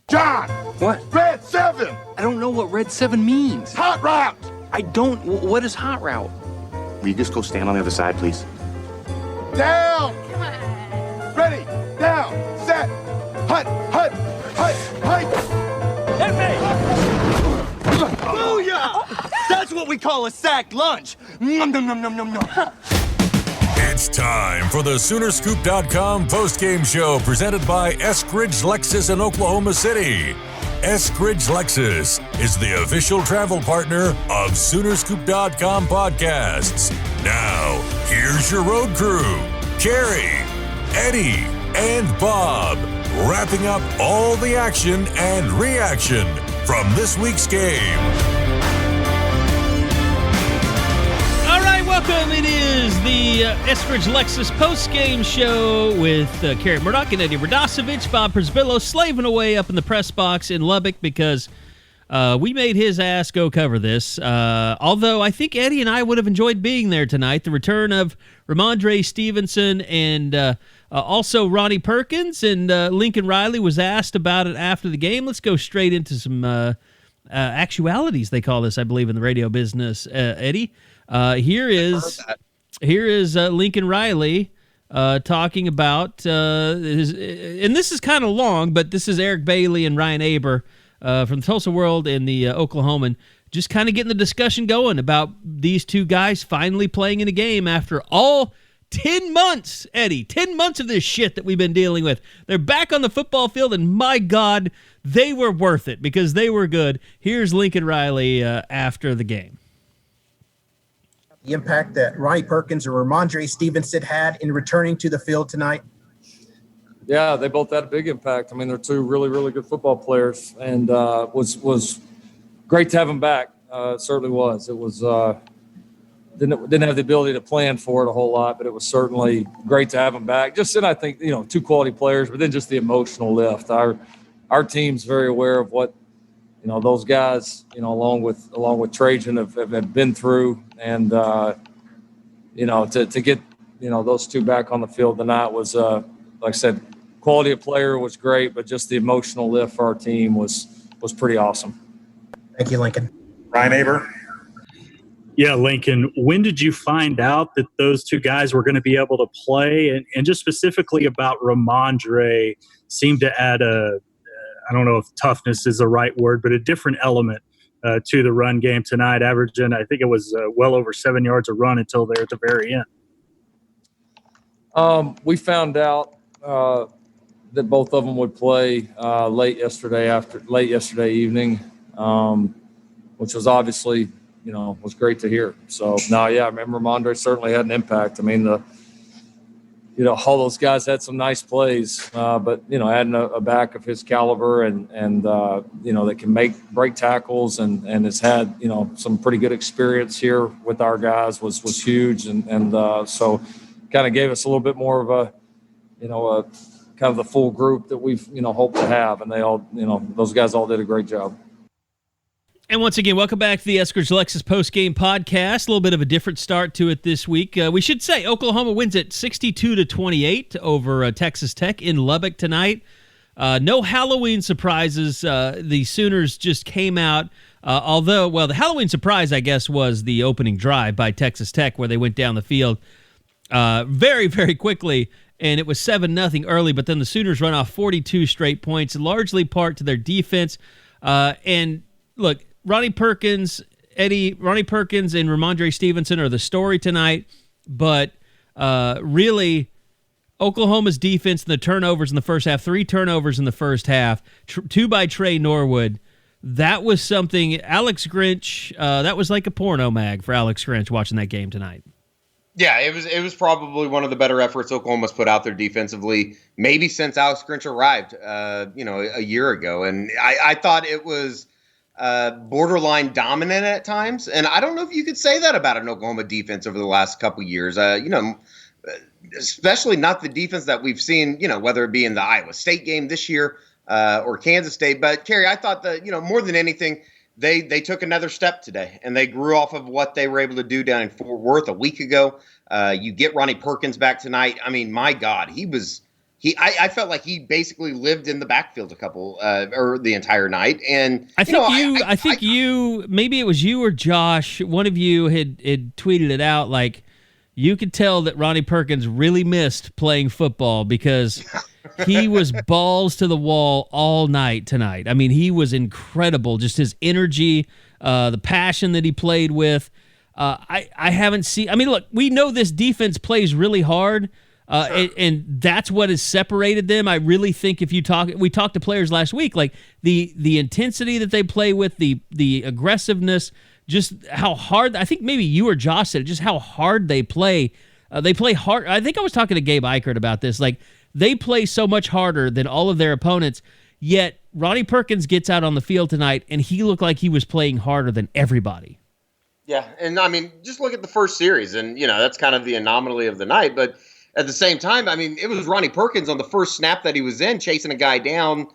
John! What? Red 7! I don't know what Red 7 means. Hot route! I don't. What is hot route? Will you just go stand on the other side, please? Down! Come on. Ready, down, set, hut, hut, hut, hut! Hit me! Booyah! That's what we call a sack lunch. Nom, nom, nom, nom, nom, nom. It's time for the Soonerscoop.com postgame show presented by Eskridge Lexus in Oklahoma City. Eskridge Lexus is the official travel partner of Soonerscoop.com podcasts. Now, here's your road crew, Carey, Eddie, and Bob, wrapping up all the action and reaction from this week's game. All right, welcome. It is the Eskridge Lexus postgame show with Carey Murdoch and Eddie Radosevich. Bob Przbillo slaving away up in the press box in Lubbock because we made his ass go cover this. Although I think Eddie and I would have enjoyed being there tonight. The return of Rhamondre, Stevenson, and also Ronnie Perkins. And Lincoln Riley was asked about it after the game. Let's go straight into some actualities, they call this, I believe, in the radio business. Eddie? Here is Lincoln Riley talking about his, and this is kind of long, but this is Eric Bailey and Ryan Aber from the Tulsa World and the Oklahoman, just kind of getting the discussion going about these two guys finally playing in a game after all 10 months, Eddie, 10 months of this shit that we've been dealing with. They're back on the football field, and my God, they were worth it because they were good. Here's Lincoln Riley after the game. The impact that Ronnie Perkins or Rhamondre Stevenson had in returning to the field tonight? Yeah, they both had a big impact. I mean, they're two really, really good football players, and was great to have them back. It certainly was. It was didn't have the ability to plan for it a whole lot, but it was certainly great to have them back. Just, and I think, two quality players, but then just the emotional lift. Our team's very aware of what those guys, along with Trajan have been through, and to get those two back on the field tonight was like I said, quality of player was great, but just the emotional lift for our team was pretty awesome. Thank you, Lincoln. Ryan Aber. Yeah, Lincoln, when did you find out that those two guys were going to be able to play? And just specifically about Rhamondre, seemed to add I don't know if toughness is the right word, but a different element to the run game tonight, averaging, I think it was well over 7 yards a run until there at the very end. We found out that both of them would play late yesterday evening, which was obviously, was great to hear. So, I remember Rhamondre certainly had an impact. I mean, all those guys had some nice plays, but, adding a back of his caliber and that can break tackles and has had, some pretty good experience here with our guys was huge. And so kind of gave us a little bit more of a kind of the full group that we've, hoped to have. And they all, those guys all did a great job. And once again, welcome back to the Eskridge Lexus Postgame Podcast. A little bit of a different start to it this week. We should say Oklahoma wins it 62-28 over Texas Tech in Lubbock tonight. No Halloween surprises. The Sooners just came out, the Halloween surprise, I guess, was the opening drive by Texas Tech where they went down the field very, very quickly, and it was 7-0 early, but then the Sooners run off 42 straight points, largely part to their defense. And look, Ronnie Perkins and Rhamondre Stevenson are the story tonight, but really Oklahoma's defense and the turnovers in the first half, 3 turnovers in the first half, 2 by Trey Norwood. That was something. Alex Grinch, that was like a porno mag for Alex Grinch watching that game tonight. Yeah, it was probably one of the better efforts Oklahoma's put out there defensively, maybe since Alex Grinch arrived, a year ago. And I thought it was borderline dominant at times. And I don't know if you could say that about an Oklahoma defense over the last couple of years, especially not the defense that we've seen, whether it be in the Iowa State game this year or Kansas State. But, Carey, I thought that, more than anything, they took another step today, and they grew off of what they were able to do down in Fort Worth a week ago. You get Ronnie Perkins back tonight. I mean, my God, he was I felt like he basically lived in the backfield or the entire night. And I think maybe it was you or Josh, one of you had tweeted it out, like, you could tell that Ronnie Perkins really missed playing football because he was balls to the wall all night tonight. I mean, he was incredible. Just his energy, the passion that he played with. I haven't seen. I mean, look, we know this defense plays really hard, and that's what has separated them. I really think we talked to players last week, like the intensity that they play with, the aggressiveness. Just how hard, I think maybe you or Josh said it, just how hard they play. They play hard. I think I was talking to Gabe Eichert about this. Like, they play so much harder than all of their opponents, yet Ronnie Perkins gets out on the field tonight, and he looked like he was playing harder than everybody. Yeah, and I mean, just look at the first series, and, that's kind of the anomaly of the night. But at the same time, I mean, it was Ronnie Perkins on the first snap that he was in, chasing a guy down,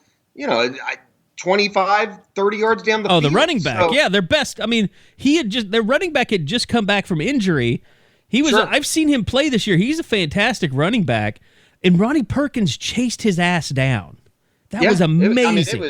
25, 30 yards down the field. Oh, the running back. So, yeah, their best. I mean, their running back had just come back from injury. He was. Sure. I've seen him play this year. He's a fantastic running back. And Ronnie Perkins chased his ass down. That was amazing.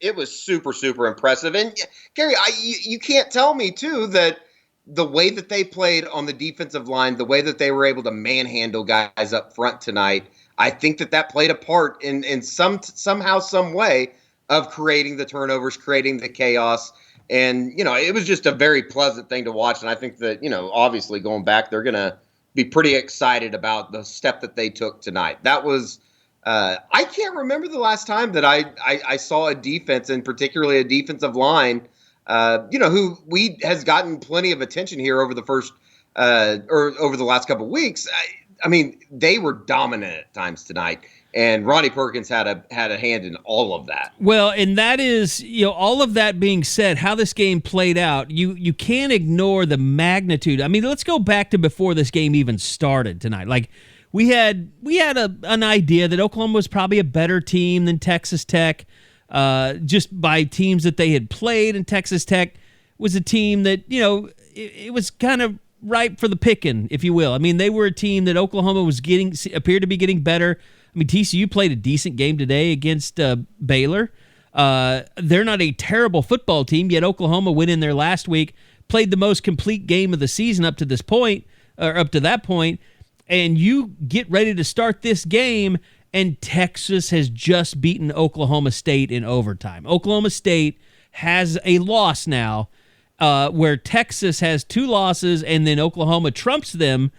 It was super, super impressive. And Gary, you can't tell me too that the way that they played on the defensive line, the way that they were able to manhandle guys up front tonight, I think that played a part in somehow, some way, of creating the turnovers, creating the chaos. And, it was just a very pleasant thing to watch. And I think that, obviously going back, they're going to be pretty excited about the step that they took tonight. That was, I can't remember the last time that I saw a defense, and particularly a defensive line, who has gotten plenty of attention here over the first, or over the last couple of weeks. I mean, they were dominant at times tonight. And Ronnie Perkins had a hand in all of that. Well, and that is, all of that being said, how this game played out, you can't ignore the magnitude. I mean, let's go back to before this game even started tonight. Like, we had an idea that Oklahoma was probably a better team than Texas Tech, just by teams that they had played, and Texas Tech was a team that, it was kind of ripe for the picking, if you will. I mean, they were a team that Oklahoma appeared to be getting better. I mean, TCU played a decent game today against Baylor. They're not a terrible football team, yet Oklahoma went in there last week, played the most complete game of the season up to that point, and you get ready to start this game, and Texas has just beaten Oklahoma State in overtime. Oklahoma State has a loss now, where Texas has 2 losses, and then Oklahoma trumps them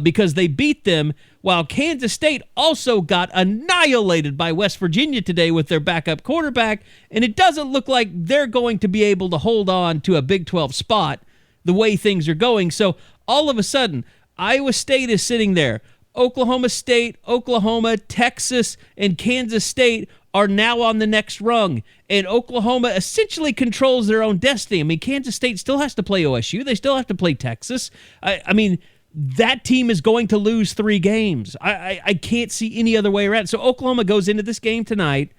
because they beat them, while Kansas State also got annihilated by West Virginia today with their backup quarterback, and it doesn't look like they're going to be able to hold on to a Big 12 spot the way things are going. So all of a sudden, Iowa State is sitting there. Oklahoma State, Oklahoma, Texas, and Kansas State are now on the next rung, and Oklahoma essentially controls their own destiny. I mean, Kansas State still has to play OSU. They still have to play Texas. I mean, that team is going to lose 3 games. I can't see any other way around. So Oklahoma goes into this game tonight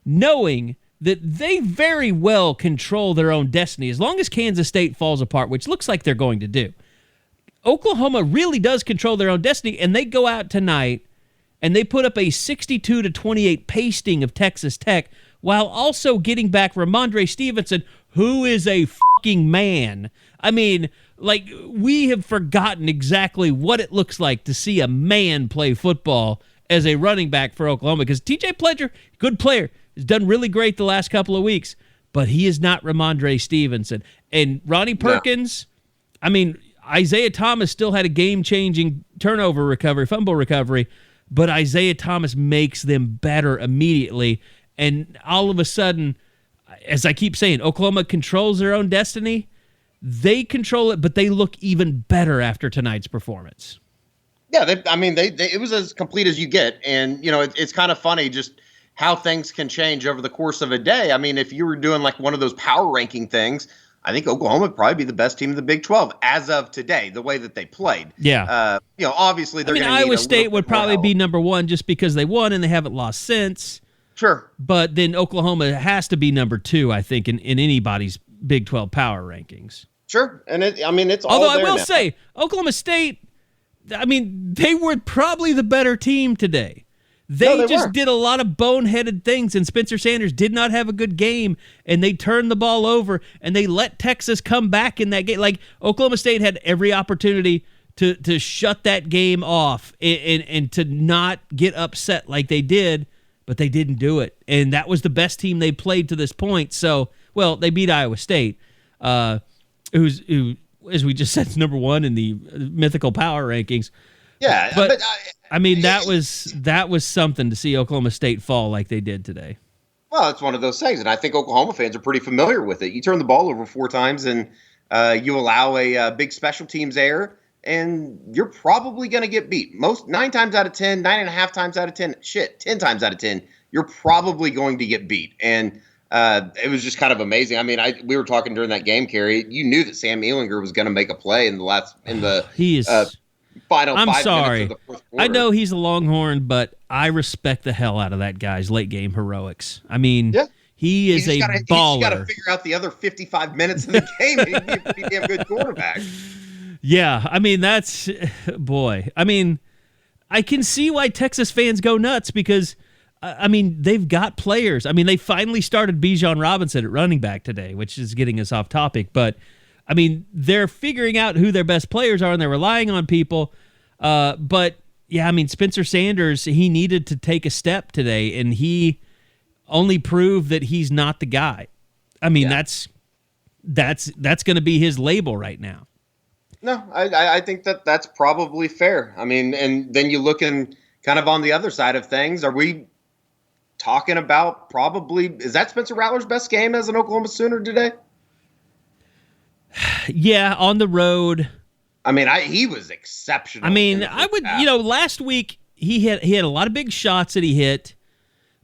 knowing that they very well control their own destiny as long as Kansas State falls apart, which looks like they're going to do. Oklahoma really does control their own destiny, and they go out tonight and they put up a 62-28 pasting of Texas Tech while also getting back Rhamondre Stevenson, who is a fucking man. I mean, like, we have forgotten exactly what it looks like to see a man play football as a running back for Oklahoma, because TJ Pledger, good player, has done really great the last couple of weeks, but he is not Rhamondre Stevenson. And Ronnie Perkins, I mean, Isaiah Thomas still had a game-changing fumble recovery, but Isaiah Thomas makes them better immediately. And all of a sudden, as I keep saying, Oklahoma controls their own destiny. They control it, but they look even better after tonight's performance. Yeah, it was as complete as you get. And, it's kind of funny just how things can change over the course of a day. I mean, if you were doing like one of those power ranking things, I think Oklahoma would probably be the best team in the Big 12 as of today, the way that they played. Yeah. Obviously they're going to need Iowa State would probably be number 1 just because they won and they haven't lost since. Sure. But then Oklahoma has to be number 2, I think, in anybody's Big 12 power rankings. Sure. And it's all Although I there will now. say, Oklahoma State, they were probably the better team today. They just did a lot of boneheaded things, and Spencer Sanders did not have a good game, and they turned the ball over, and they let Texas come back in that game. Like, Oklahoma State had every opportunity to shut that game off and to not get upset like they did, but they didn't do it. And that was the best team they played to this point. So, well, they beat Iowa State, who, as we just said, is number one in the mythical power rankings. Yeah, but I mean, that was something to see Oklahoma State fall like they did today. Well, it's one of those things, and I think Oklahoma fans are pretty familiar with it. You turn the ball over 4 times, and you allow a big special teams error, and you're probably going to get beat. 9 times out of 10, 9.5 times out of 10, 10 times out of 10, you're probably going to get beat. And it was just kind of amazing. I mean, we were talking during that game, Carey. You knew that Sam Ehlinger was going to make a play in the final I'm 5 sorry. minutes of the fourth quarter. I know he's a Longhorn, but I respect the hell out of that guy's late game heroics. I mean, he is a baller. He's got to figure out the other 55 minutes of the game. He'd be a pretty damn good quarterback. Yeah, I mean, boy. I mean, I can see why Texas fans go nuts because, I mean, they've got players. I mean, they finally started Bijan Robinson at running back today, which is getting us off topic, but I mean, they're figuring out who their best players are, and they're relying on people. But, yeah, I mean, Spencer Sanders, he needed to take a step today, and he only proved that he's not the guy. I mean, that's going to be his label right now. No, I think that's probably fair. I mean, and then you look in kind of on the other side of things. Are we talking about is that Spencer Rattler's best game as an Oklahoma Sooner today? Yeah, on the road. I mean, he was exceptional. I mean, I would, last week he had a lot of big shots that he hit,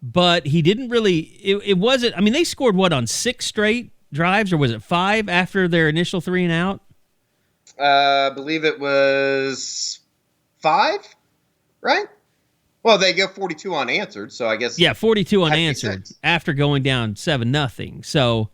but he didn't really. It wasn't. I mean, they scored on 6 straight drives, or was it 5 after their initial 3 and out? I believe it was 5, right? Well, they get 42 unanswered, so I guess 42 unanswered after going down 7-0. So.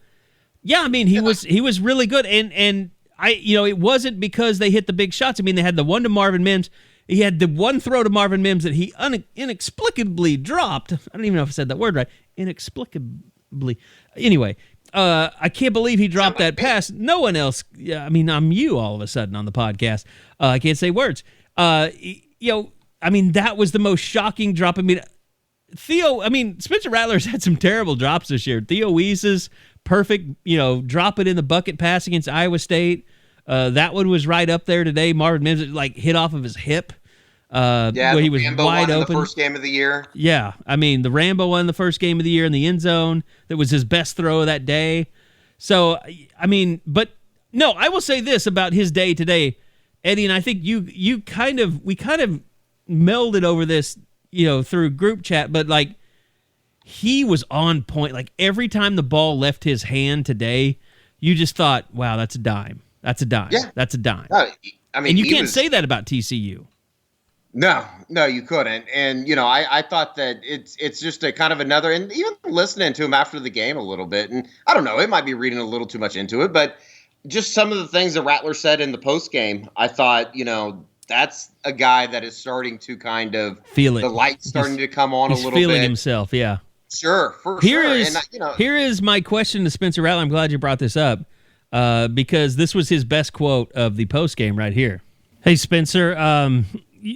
Yeah, I mean, he was really good, and it wasn't because they hit the big shots. I mean, they had the one to Marvin Mims. He had the one throw to Marvin Mims that he inexplicably dropped. I don't even know if I said that word right. Inexplicably. Anyway, I can't believe he dropped that pass. No one else. I mean, I'm you all of a sudden on the podcast. I can't say words. I mean, that was the most shocking drop. I mean, Spencer Rattler's had some terrible drops this year. Theo Weese's perfect, drop it in the bucket pass against Iowa State. That one was right up there today. Marvin Mims hit off of his hip. Where he was Rambo wide won open. In the first game of the year. Yeah, I mean, the Rambo won the first game of the year in the end zone. That was his best throw of that day. So, I mean, but no, I will say this about his day today, Eddie, and I think we kind of melded over this, through group chat, but he was on point. Like every time the ball left his hand today, you just thought, wow, that's a dime. That's a dime. Yeah. That's a dime. I mean, and you can't say that about TCU. No, you couldn't. And, I thought that it's just a kind of another, and even listening to him after the game a little bit, and I don't know, it might be reading a little too much into it, but just some of the things that Rattler said in the post game, I thought, that's a guy that is starting to kind of feel it. The light's starting to come on a little bit. He's feeling himself, yeah. Sure, for sure. And, here is my question to Spencer Rattler. I'm glad you brought this up because this was his best quote of the post game right here. Hey, Spencer,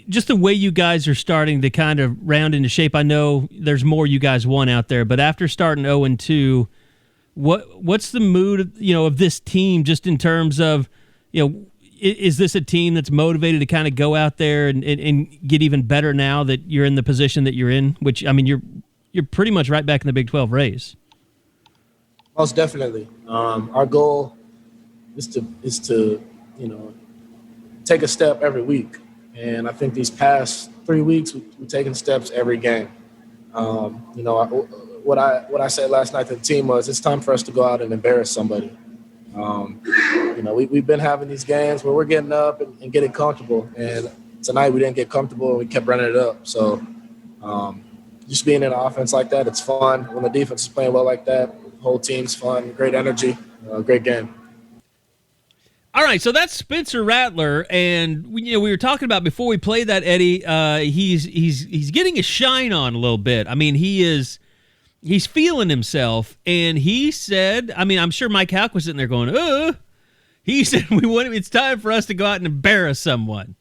just the way you guys are starting to kind of round into shape. I know there's more you guys want out there, but after starting 0-2, what's the mood of this team just in terms of is this a team that's motivated to kind of go out there and get even better now that you're in the position that you're in? Which, I mean, you're pretty much right back in the Big 12 race. Most definitely. Our goal is to take a step every week. And I think these past 3 weeks, we've taken steps every game. What I said last night to the team was it's time for us to go out and embarrass somebody. We've been having these games where we're getting up and getting comfortable. And tonight we didn't get comfortable and we kept running it up. So just being in an offense like that, it's fun. When the defense is playing well like that, the whole team's fun, great energy, great game. All right, so that's Spencer Rattler, and we were talking about before we played that, Eddie. He's getting his shine on a little bit. I mean, he's feeling himself, and he said, I mean, I'm sure Mike Houck was sitting there going, he said it's time for us to go out and embarrass someone.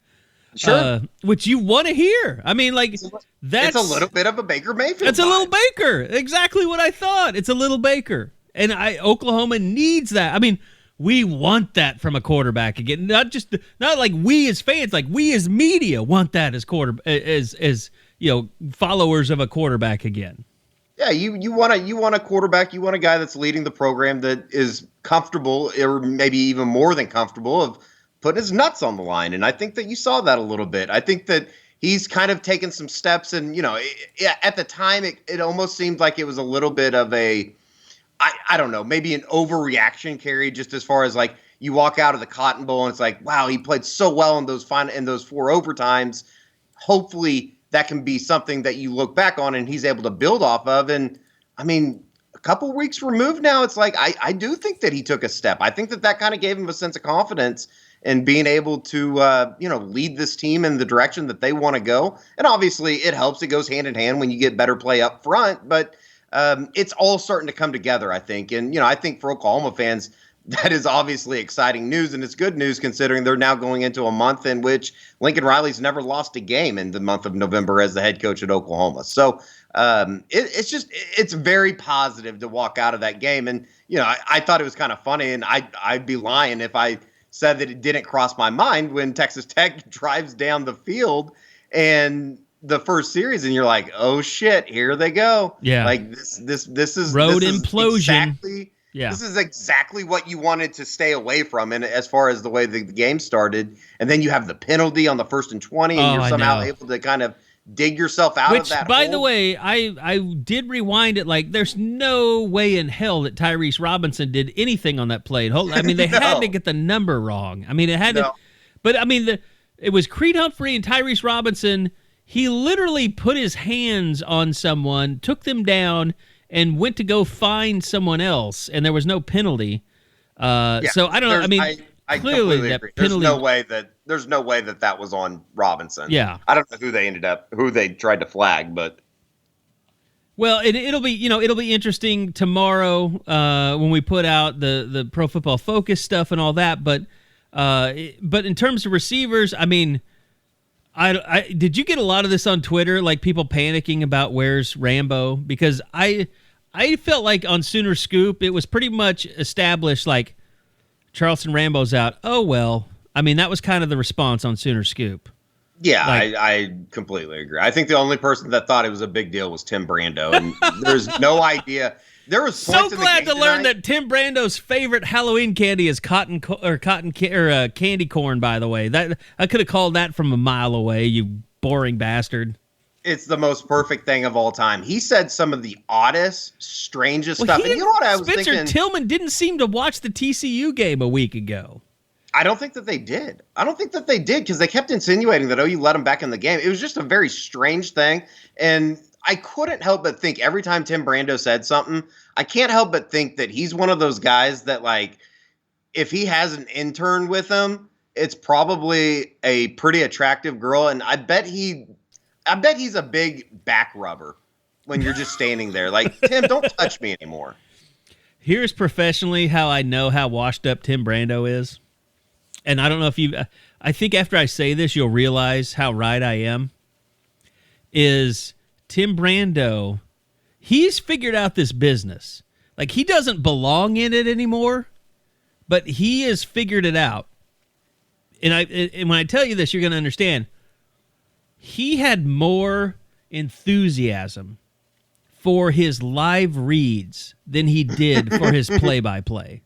Sure. Which you want to hear. I mean, like, that's a little bit of a Baker Mayfield. It's a little Baker. Exactly what I thought. It's a little Baker. And Oklahoma needs that. I mean, we want that from a quarterback again. Not like we as fans, like we as media want that as followers of a quarterback again. Yeah, you want a quarterback, you want a guy that's leading the program that is comfortable, or maybe even more than comfortable, of putting his nuts on the line. And I think that you saw that a little bit. I think that he's kind of taken some steps, and at the time it almost seemed like it was a little bit of a, I don't know, maybe an overreaction, Carey, just as far as like you walk out of the Cotton Bowl and it's like, wow, he played so well in those 4 overtimes. Hopefully that can be something that you look back on and he's able to build off of. And I mean, a couple weeks removed now, it's like I do think that he took a step. I think that kind of gave him a sense of confidence in being able to lead this team in the direction that they want to go. And obviously it helps. It goes hand in hand when you get better play up front, but it's all starting to come together, I think. And I think for Oklahoma fans, that is obviously exciting news, and it's good news considering they're now going into a month in which Lincoln Riley's never lost a game in the month of November as the head coach at Oklahoma. So it's very positive to walk out of that game. And, I thought it was kind of funny, and I'd be lying if I said that it didn't cross my mind when Texas Tech drives down the field and the first series, and you're like, oh shit, here they go. Yeah. Like this is road this implosion. This is exactly what you wanted to stay away from, and as far as the way the game started. And then you have the penalty on the 1st and 20, and you're somehow able to kind of dig yourself out of that. By the way, I did rewind it. Like, there's no way in hell that Tyrese Robinson did anything on that play. I mean, they had to get the number wrong. I mean, it had to. But I mean, it was Creed Humphrey and Tyrese Robinson. He literally put his hands on someone, took them down, and went to go find someone else, and there was no penalty. So I don't know. I mean, I clearly completely that agree. penalty. There's no way that was on Robinson. Yeah, I don't know who they tried to flag, but well, it'll be interesting tomorrow when we put out the Pro Football Focus stuff and all that. But in terms of receivers, I mean. I did you get a lot of this on Twitter, like people panicking about where's Rambo? Because I felt like on Sooner Scoop it was pretty much established, like Charleston Rambo's out. Oh well, I mean that was kind of the response on Sooner Scoop. Yeah, I completely agree. I think the only person that thought it was a big deal was Tim Brando, and there's no idea. There was so glad to learn that Tim Brando's favorite Halloween candy is candy corn. By the way, that I could have called that from a mile away. You boring bastard! It's the most perfect thing of all time. He said some of the oddest, strangest stuff. And you know what I was thinking? Spencer Tillman didn't seem to watch the TCU game a week ago. I don't think that they did. Because they kept insinuating that OU let them back in the game. It was just a very strange thing, and I couldn't help but think every time Tim Brando said something, I can't help but think that he's one of those guys that, like, if he has an intern with him, it's probably a pretty attractive girl. And I bet he's a big back rubber when you're just standing there. Like, Tim, don't touch me anymore. Here's professionally how I know how washed up Tim Brando is. And I don't know if I think after I say this, you'll realize how right I am. Is Tim Brando, he's figured out this business. Like, he doesn't belong in it anymore, but he has figured it out. And when I tell you this, you're going to understand. He had more enthusiasm for his live reads than he did for his play-by-play.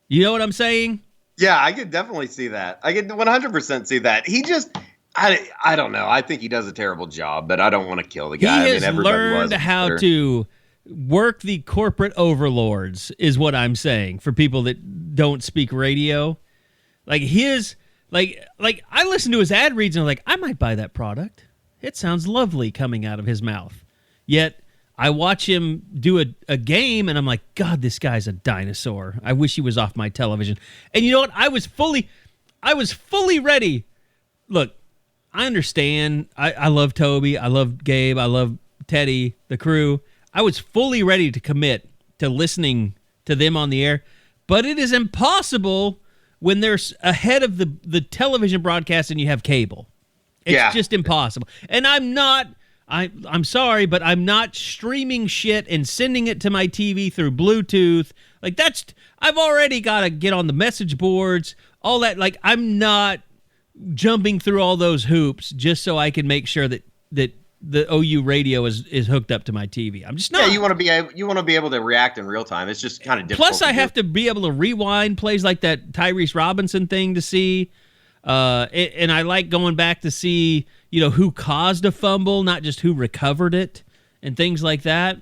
You know what I'm saying? Yeah, I could definitely see that. I could 100% see that. He just, I don't know. I think he does a terrible job, but I don't want to kill the guy. He has learned how to work the corporate overlords, is what I'm saying, for people that don't speak radio. Like I listen to his ad reads and I'm like, I might buy that product. It sounds lovely coming out of his mouth. Yet I watch him do a game, and I'm like, God, this guy's a dinosaur. I wish he was off my television. And you know what? I was fully ready. Look, I understand. I love Toby. I love Gabe. I love Teddy, the crew. I was fully ready to commit to listening to them on the air, but it is impossible when they're ahead of the television broadcast and you have cable. It's just impossible. And I'm sorry, but I'm not streaming shit and sending it to my TV through Bluetooth. Like, I've already got to get on the message boards, all that. Like, I'm not jumping through all those hoops just so I can make sure that the OU radio is hooked up to my TV. I'm just not. Yeah, you want to be able to react in real time. It's just kind of difficult. Plus, I have to be able to rewind plays like that Tyrese Robinson thing to see. And I like going back to see, who caused a fumble, not just who recovered it and things like that,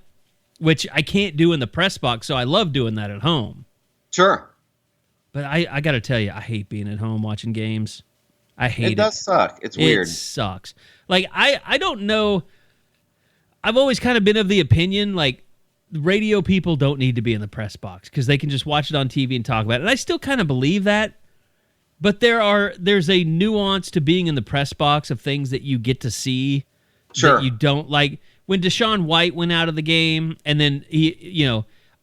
which I can't do in the press box. So I love doing that at home. Sure. But I got to tell you, I hate being at home watching games. I hate it. It does suck. It's weird. It sucks. Like, I don't know. I've always kind of been of the opinion, like, radio people don't need to be in the press box because they can just watch it on TV and talk about it. And I still kind of believe that. But there's a nuance to being in the press box of things that you get to see that you don't like. When Deshaun White went out of the game, and then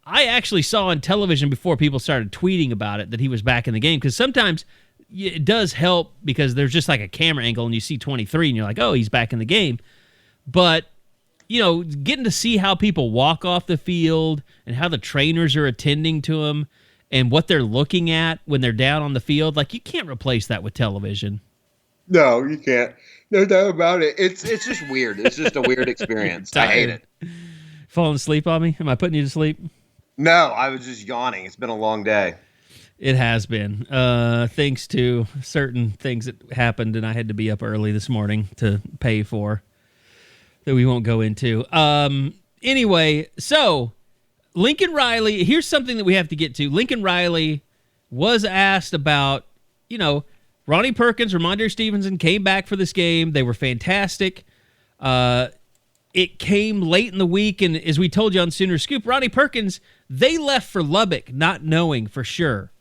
I actually saw on television before people started tweeting about it that he was back in the game, because sometimes it does help because there's just like a camera angle and you see 23 and you're like, oh, he's back in the game. But getting to see how people walk off the field and how the trainers are attending to them and what they're looking at when they're down on the field, like, you can't replace that with television. No, you can't. No doubt about it. It's just weird. It's just a weird experience. I hate it. Falling asleep on me? Am I putting you to sleep? No, I was just yawning. It's been a long day. It has been. Thanks to certain things that happened, and I had to be up early this morning to pay for that we won't go into. Anyway, so Lincoln Riley, here's something that we have to get to. Lincoln Riley was asked about, Ronnie Perkins, Rhamondre Stevenson came back for this game. They were fantastic. It came late in the week, and as we told you on Sooner Scoop, Ronnie Perkins, they left for Lubbock not knowing for sure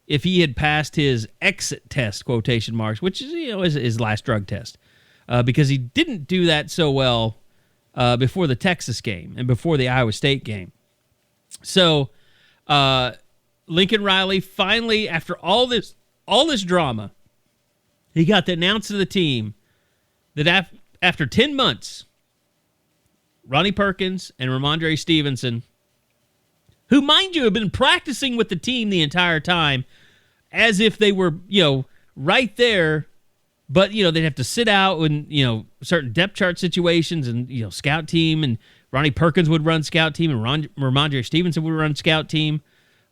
if he had passed his exit test, quotation marks, which is his last drug test, because he didn't do that so well before the Texas game and before the Iowa State game. So Lincoln Riley finally, after all this drama, he got to announce to the team that after 10 months, Ronnie Perkins and Rhamondre Stevenson, who, mind you, have been practicing with the team the entire time as if they were, right there, but, they'd have to sit out in, certain depth chart situations and, scout team, and Ronnie Perkins would run scout team and Rhamondre Stevenson would run scout team.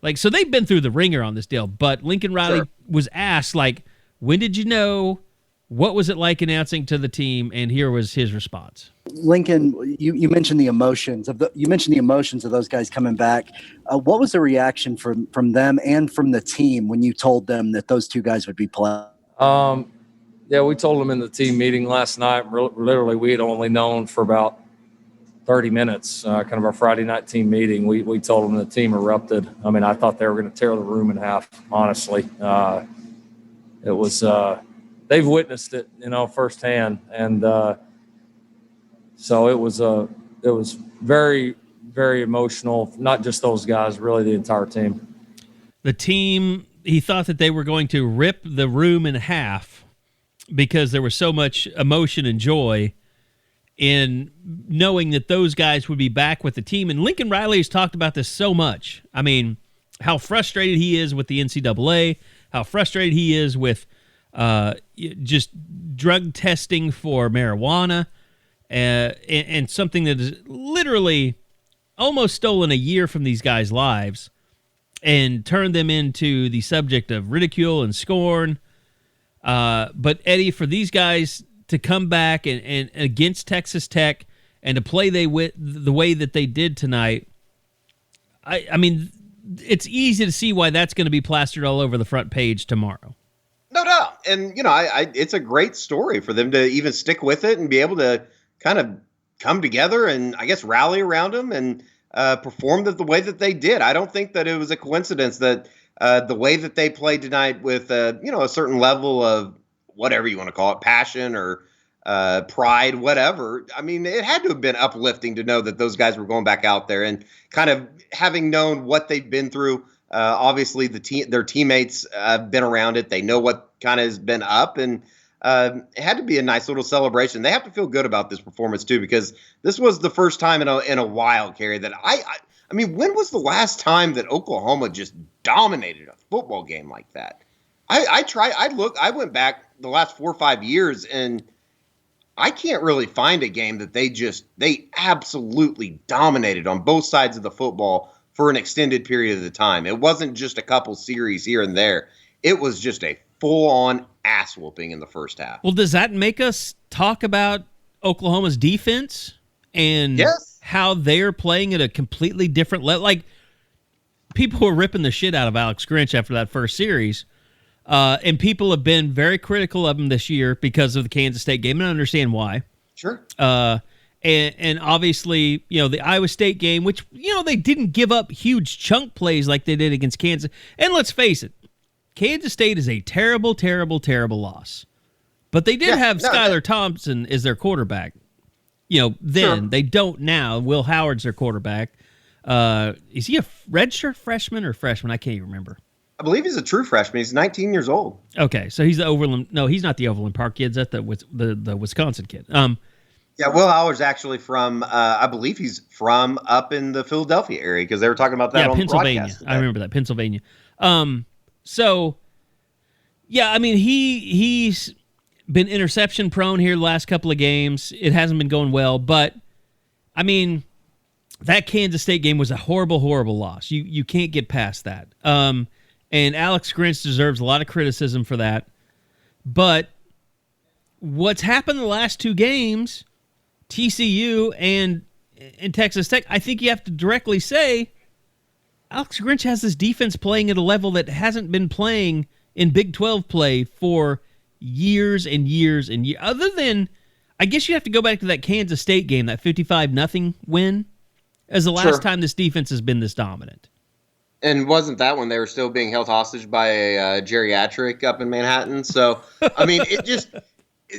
Like, so they've been through the ringer on this deal, but Lincoln Riley was asked, like, when did you know? What was it like announcing to the team? And here was his response. Lincoln, you mentioned the emotions of those guys coming back. What was the reaction from them and from the team when you told them that those two guys would be playing? Yeah, we told them in the team meeting last night. Literally, we had only known for about 30 minutes, kind of our Friday night team meeting. We told them the team erupted. I mean, I thought they were going to tear the room in half, honestly. It was they've witnessed it, firsthand. And so it was very, very emotional, not just those guys, really the entire team. The team, he thought that they were going to rip the room in half because there was so much emotion and joy in knowing that those guys would be back with the team. And Lincoln Riley has talked about this so much. I mean, how frustrated he is with the NCAA, how frustrated he is with just drug testing for marijuana, and something that is literally almost stolen a year from these guys' lives and turned them into the subject of ridicule and scorn. But Eddie, for these guys to come back and against Texas Tech and to play the way that they did tonight, I mean, it's easy to see why that's going to be plastered all over the front page tomorrow. No doubt. And, it's a great story for them to even stick with it and be able to kind of come together and I guess rally around him and perform the way that they did. I don't think that it was a coincidence that the way that they played tonight with a certain level of whatever you want to call it, passion or pride, whatever. I mean, it had to have been uplifting to know that those guys were going back out there and kind of having known what they've been through. Obviously, their teammates have been around it. They know what kind of has been up, and it had to be a nice little celebration. They have to feel good about this performance too, because this was the first time in a while, Carey, that I mean, when was the last time that Oklahoma just dominated a football game like that? I went back the last 4 or 5 years, and I can't really find a game that they absolutely dominated on both sides of the football for an extended period of the time. It wasn't just a couple series here and there. It was just a full-on ass whooping in the first half. Well, does that make us talk about Oklahoma's defense and how they're playing at a completely different level? Like, people were ripping the shit out of Alex Grinch after that first series, and people have been very critical of him this year because of the Kansas State game, and I understand why. Sure. And obviously, the Iowa State game, which, they didn't give up huge chunk plays like they did against Kansas. And let's face it, Kansas State is a terrible, terrible, terrible loss. But they did have Skylar Thompson as their quarterback. Then. They don't now. Will Howard's their quarterback. Is he a redshirt freshman or freshman? I can't even remember. I believe he's a true freshman. He's 19 years old. Okay, so he's the Overland. No, he's not the Overland Park kid. That's the Wisconsin kid. Yeah, Will Howard's actually from, I believe he's from up in the Philadelphia area, because they were talking about that on Pennsylvania. the broadcast today. I remember that, Pennsylvania. So, yeah, I mean, he's been interception prone here the last couple of games. It hasn't been going well, but, I mean, that Kansas State game was a horrible, horrible loss. You can't get past that. And Alex Grinch deserves a lot of criticism for that. But what's happened the last two games, TCU and Texas Tech, I think you have to directly say Alex Grinch has this defense playing at a level that hasn't been playing in Big 12 play for years and years and years. Other than, I guess you have to go back to that Kansas State game, that 55-0 win, as the last time this defense has been this dominant. And wasn't that when they were still being held hostage by a geriatric up in Manhattan? So, I mean, it just...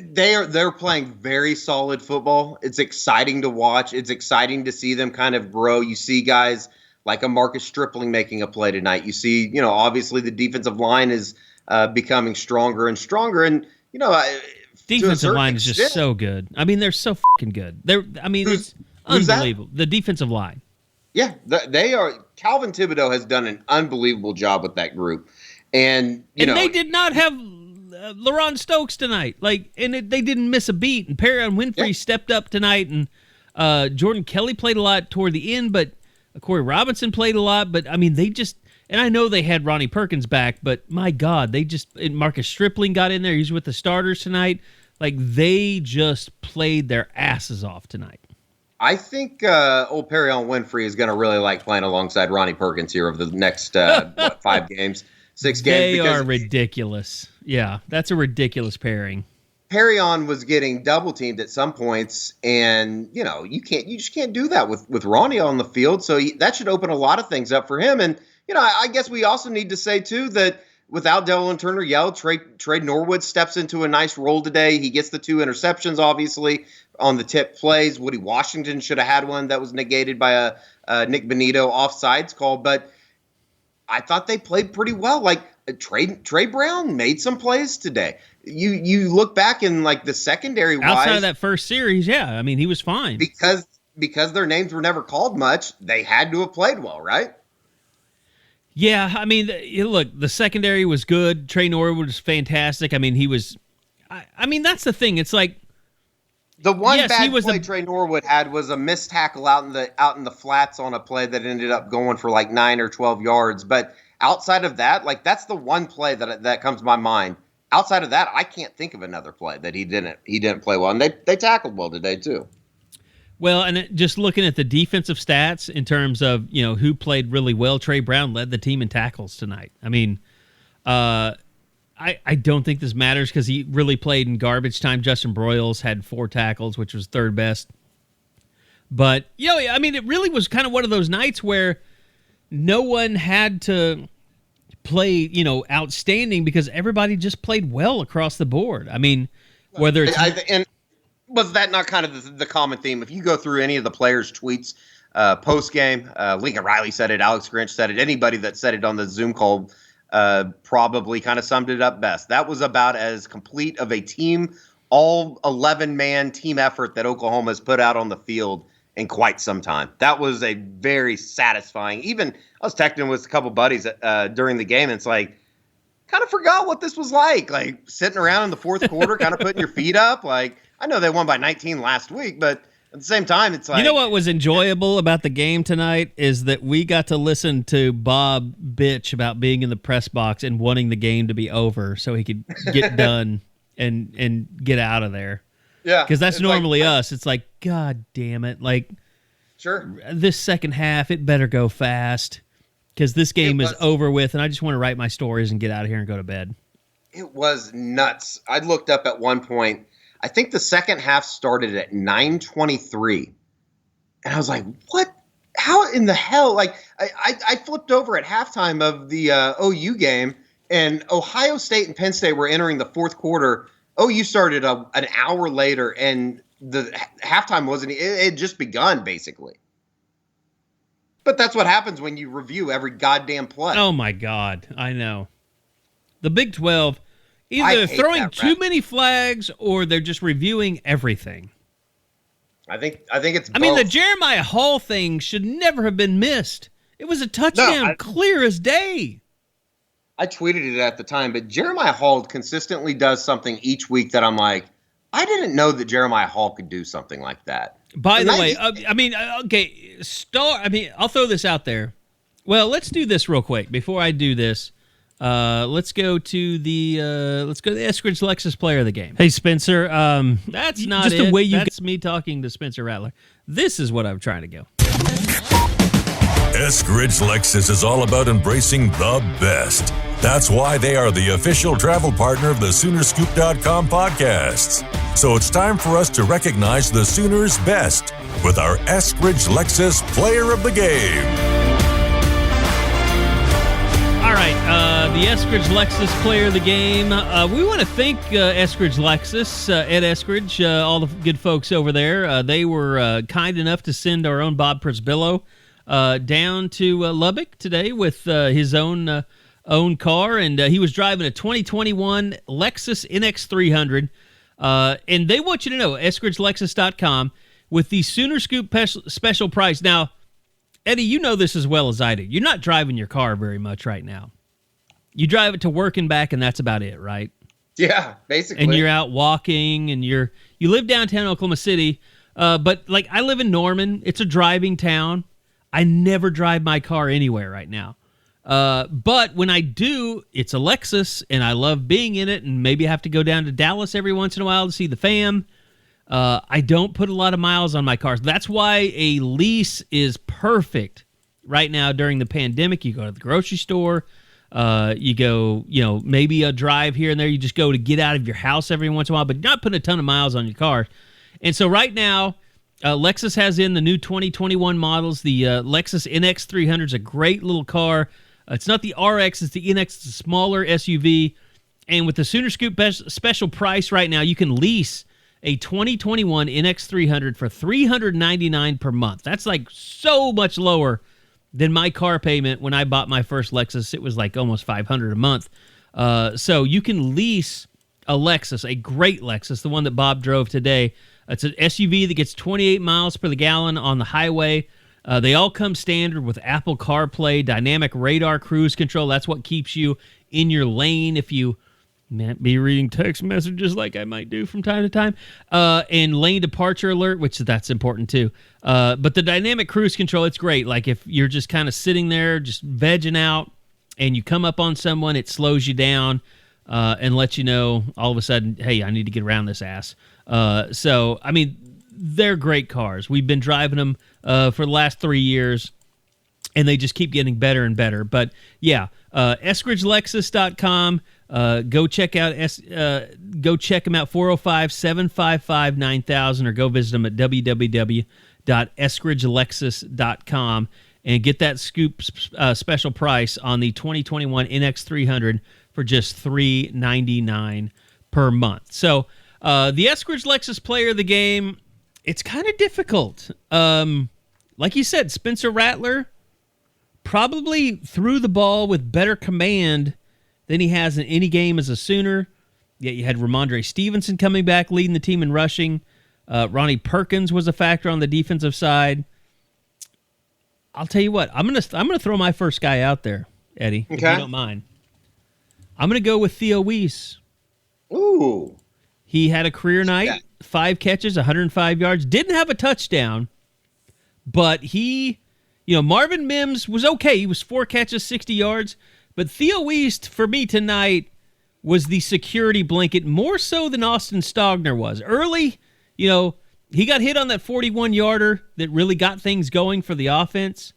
They're playing very solid football. It's exciting to watch. It's exciting to see them kind of grow. You see guys like a Marcus Stripling making a play tonight. You see, obviously the defensive line is becoming stronger and stronger. And, defensive line is just so good. I mean, they're so fucking good. It's unbelievable. The defensive line. Yeah, they are. Calvin Thibodeau has done an unbelievable job with that group. And they did not have LaRon Stokes tonight, they didn't miss a beat. And Perry Winfrey stepped up tonight, and Jordan Kelly played a lot toward the end, but Corey Robinson played a lot. But I mean, and I know they had Ronnie Perkins back, but my God, Marcus Stripling got in there. He's with the starters tonight. They just played their asses off tonight. I think old Perry Winfrey is going to really like playing alongside Ronnie Perkins here over the next 5 games. 6 games. They are ridiculous. Yeah, that's a ridiculous pairing. Perry was getting double teamed at some points, and you just can't do that with Ronnie on the field. So that should open a lot of things up for him. And I guess we also need to say too that without Dylan Turner-Yell, Trey Norwood steps into a nice role today. He gets the 2 interceptions, obviously, on the tip plays. Woody Washington should have had one that was negated by a Nick Benito offsides call, but I thought they played pretty well. Trey Brown made some plays today. You look back in the secondary wise, outside of that first series, I mean, he was fine because their names were never called much. They had to have played well, right? Yeah, I mean, look, the secondary was good. Trey Norwood was fantastic. I mean, he was. I mean, that's the thing. It's like the one bad play Trey Norwood had was a missed tackle out in the flats on a play that ended up going for 9 or 12 yards. But outside of that, that's the one play that comes to my mind. Outside of that, I can't think of another play that he didn't play well, and they tackled well today too. Well, and just looking at the defensive stats in terms of who played really well, Trey Brown led the team in tackles tonight. I mean, I don't think this matters because he really played in garbage time. Justin Broyles had 4 tackles, which was third best. But, I mean, it really was kind of one of those nights where no one had to play, outstanding because everybody just played well across the board. I mean, whether it's... And was that not kind of the common theme? If you go through any of the players' tweets post-game, Lincoln Riley said it, Alex Grinch said it, anybody that said it on the Zoom call probably kind of summed it up best. That was about as complete of a team, all 11-man team effort that Oklahoma has put out on the field in quite some time. That was a very satisfying. Even I was texting with a couple buddies during the game, and it's like, kind of forgot what this was like sitting around in the fourth quarter, kind of putting your feet up. Like, I know they won by 19 last week, but at the same time, it's like... You know what was enjoyable about the game tonight is that we got to listen to Bob bitch about being in the press box and wanting the game to be over so he could get done and get out of there. Yeah. Because that's normally us. It's like, God damn it. Sure. This second half, it better go fast because this game is over with, and I just want to write my stories and get out of here and go to bed. It was nuts. I looked up at one point. I think the second half started at 9:23. And I was like, what? How in the hell? I flipped over at halftime of the OU game, and Ohio State and Penn State were entering the fourth quarter. OU started an hour later, and the halftime wasn't. It had just begun, basically. But that's what happens when you review every goddamn play. Oh, my God. I know. The Big 12, either throwing too many flags or they're just reviewing everything. I think it's both. I mean, the Jeremiah Hall thing should never have been missed. It was a touchdown, clear as day. I tweeted it at the time, but Jeremiah Hall consistently does something each week that I'm like, I didn't know that Jeremiah Hall could do something like that. By the way, I'll throw this out there. Well, let's do this real quick. Before I do this, let's go to the Eskridge Lexus Player of the Game. Hey, Spencer, that's not just it. The way that's me talking to Spencer Rattler. This is what I'm trying to go. Eskridge Lexus is all about embracing the best. That's why they are the official travel partner of the Soonerscoop.com podcasts. So it's time for us to recognize the Sooners' best with our Eskridge Lexus Player of the Game. All right, the Eskridge Lexus Player of the Game. We want to thank Eskridge Lexus, Ed Eskridge, all the good folks over there. They were kind enough to send our own Bob Prisbillo down to Lubbock today with his own car, and he was driving a 2021 Lexus NX 300. And they want you to know, EskridgeLexus.com, with the Sooner Scoop special price. Now, Eddie, you know this as well as I do. You're not driving your car very much right now. You drive it to work and back, and that's about it, right? Yeah, basically. And you're out walking, and you live downtown Oklahoma City, but I live in Norman. It's a driving town. I never drive my car anywhere right now. But when I do, it's a Lexus, and I love being in it, and maybe I have to go down to Dallas every once in a while to see the fam. I don't put a lot of miles on my cars. That's why a lease is perfect right now during the pandemic. You go to the grocery store, you go, maybe a drive here and there. You just go to get out of your house every once in a while, but you're not putting a ton of miles on your car. And so right now, Lexus has in the new 2021 models. The Lexus NX 300 is a great little car. It's not the RX, it's the NX, it's a smaller SUV. And with the Sooner Scoop special price right now, you can lease a 2021 NX 300 for $399 per month. That's so much lower than my car payment when I bought my first Lexus. It was almost $500 a month. So you can lease a Lexus, a great Lexus, the one that Bob drove today. It's an SUV that gets 28 miles per the gallon on the highway. They all come standard with Apple CarPlay, dynamic radar cruise control. That's what keeps you in your lane if you be reading text messages like I might do from time to time. And lane departure alert, which that's important too. But the dynamic cruise control, it's great. If you're just kind of sitting there, just vegging out, and you come up on someone, it slows you down and lets you know all of a sudden, hey, I need to get around this ass. So, I mean, they're great cars. We've been driving them for the last 3 years, and they just keep getting better and better. But, yeah, EskridgeLexus.com. Go check out go check them out, 405-755-9000, or go visit them at www.eskridgelexus.com. www.eskridgelexus.com and get that scoop special price on the 2021 NX300 for just $399 per month. So the Eskridge Lexus player of the game, it's kind of difficult. Like you said, Spencer Rattler probably threw the ball with better command than he has in any game as a Sooner. Yet you had Rhamondre Stevenson coming back, leading the team in rushing. Ronnie Perkins was a factor on the defensive side. I'll tell you what, I'm gonna throw my first guy out there, Eddie, if you don't mind. I'm gonna go with Theo Weiss. Ooh. He had a career night, 5 catches, 105 yards, didn't have a touchdown, but Marvin Mims was okay. He was 4 catches, 60 yards, but Theo Weiss, for me tonight, was the security blanket more so than Austin Stogner was. Early, he got hit on that 41-yarder that really got things going for the offense.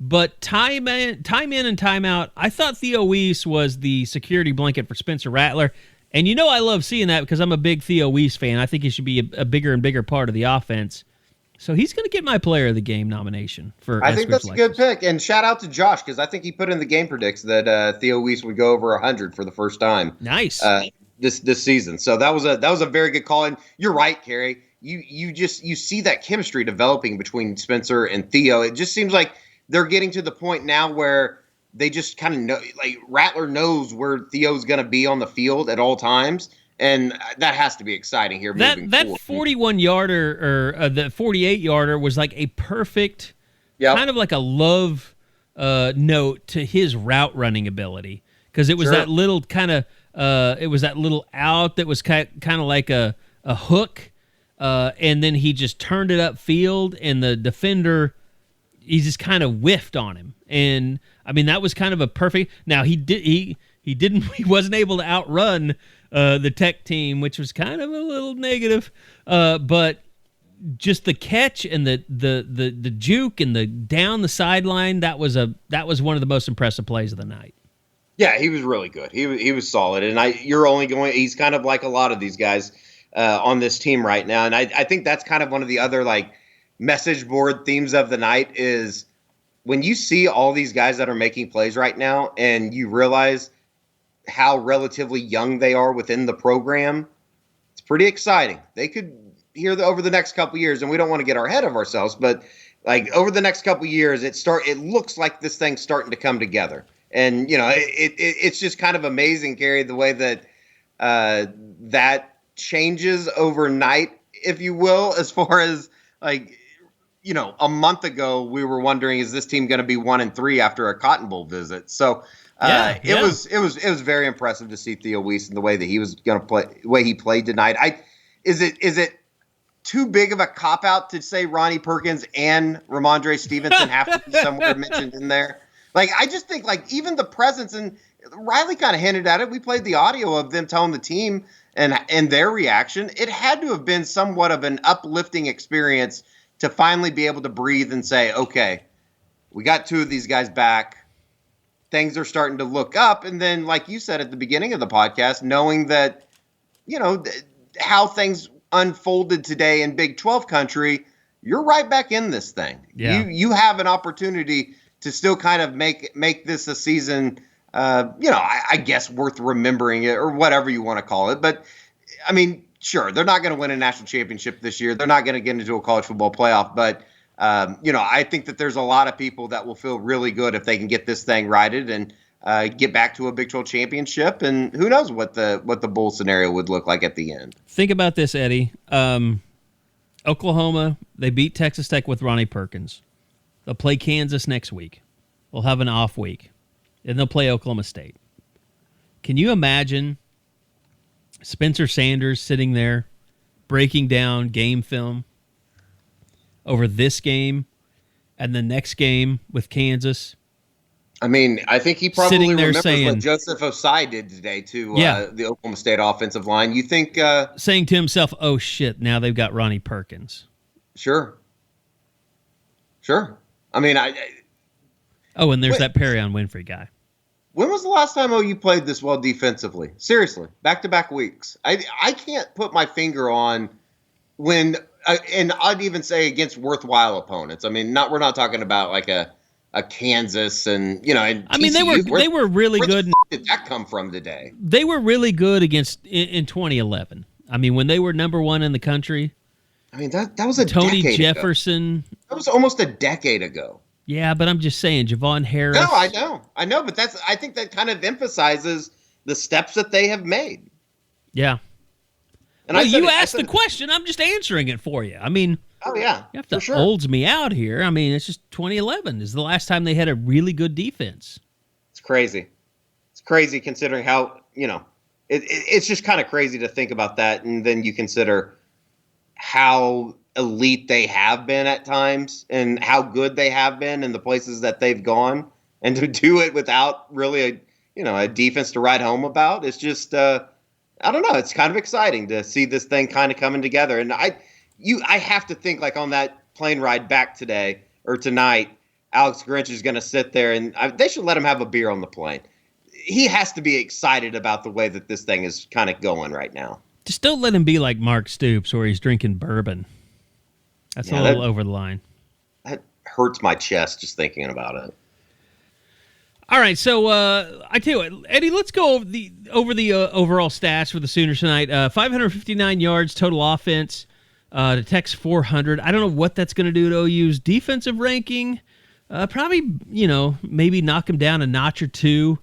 But time in and time out, I thought Theo Weiss was the security blanket for Spencer Rattler. And I love seeing that because I'm a big Theo Weiss fan. I think he should be a bigger and bigger part of the offense. So he's going to get my player of the game nomination for I think that's a good pick. And shout out to Josh because I think he put in the game predicts that Theo Weiss would go over 100 for the first time. Nice. This season. So that was a very good call. And you're right, Carey. You see that chemistry developing between Spencer and Theo. It just seems like they're getting to the point now where they just kind of know, like Rattler knows where Theo's going to be on the field at all times. And that has to be exciting here. That 41-yarder or the 48-yarder was like a perfect, kind of like a love note to his route running ability because it was that little kind of it was that little out that was kind of like a hook, and then he just turned it upfield, and the defender he just kind of whiffed on him, and I mean that was kind of a perfect. Now he wasn't able to outrun the Tech team, which was kind of a little negative, but just the catch and the juke and the down the sideline, that was one of the most impressive plays of the night. Yeah, he was really good. He was solid, and he's kind of like a lot of these guys on this team right now, and I think that's kind of one of the other like message board themes of the night is when you see all these guys that are making plays right now, and you realize how relatively young they are within the program, it's pretty exciting. They could over the next couple of years, and we don't want to get ahead of ourselves, but like over the next couple of years, it looks like this thing's starting to come together. And it's just kind of amazing, Carey, the way that that changes overnight, if you will, as far as like a month ago we were wondering, is this team going to be 1-3 after a Cotton Bowl visit? So. It was very impressive to see Theo Weiss and the way that he was going to play, the way he played tonight. Is it too big of a cop out to say Ronnie Perkins and Rhamondre Stevenson have to be somewhere mentioned in there? Like I just think like even the presence, and Riley kind of hinted at it. We played the audio of them telling the team and their reaction. It had to have been somewhat of an uplifting experience to finally be able to breathe and say, okay, we got 2 of these guys back. Things are starting to look up. And then, like you said at the beginning of the podcast, knowing that, how things unfolded today in Big 12 country, you're right back in this thing. Yeah. You have an opportunity to still kind of make this a season, I guess worth remembering it or whatever you want to call it. But, I mean, sure, they're not going to win a national championship this year. They're not going to get into a college football playoff. But, I think that there's a lot of people that will feel really good if they can get this thing righted and get back to a Big 12 championship. And who knows what the bowl scenario would look like at the end. Think about this, Eddie. Oklahoma, they beat Texas Tech with Ronnie Perkins. They'll play Kansas next week. They'll have an off week. And they'll play Oklahoma State. Can you imagine Spencer Sanders sitting there breaking down game film over this game and the next game with Kansas? I mean, I think he probably remembers what Joseph Osai did today to the Oklahoma State offensive line. You think saying to himself, oh shit, now they've got Ronnie Perkins. Sure. I mean, and there's that Perrion Winfrey guy. When was the last time OU played this well defensively? Seriously, back-to-back weeks. I can't put my finger on when and I'd even say against worthwhile opponents. I mean, we're not talking about like a Kansas and and I mean, TCU. they were really good. Where the fuck did that come from today? They were really good against in 2011. I mean, when they were number one in the country. I mean, that was a Tony decade Jefferson. Ago. That was almost a decade ago. Yeah, but I'm just saying, Javon Harris. No, I know, but I think that kind of emphasizes the steps that they have made. Yeah. And you asked the question, I'm just answering it for you. I mean, oh yeah, you have to olds me out here. I mean, it's just 2011 is the last time they had a really good defense. It's crazy. It's crazy considering how it's just kind of crazy to think about that, and then you consider how elite they have been at times and how good they have been in the places that they've gone, and to do it without really a defense to write home about. It's just I don't know. It's kind of exciting to see this thing kind of coming together. And I have to think like on that plane ride back today or tonight, Alex Grinch is going to sit there and they should let him have a beer on the plane. He has to be excited about the way that this thing is kind of going right now. Just don't let him be like Mark Stoops where he's drinking bourbon. That's a little over the line. That hurts my chest just thinking about it. All right, so I tell you what, Eddie, let's go over the overall stats for the Sooners tonight. 559 yards total offense. To Tech's 400. I don't know what that's going to do to OU's defensive ranking. Probably, maybe knock them down a notch or two.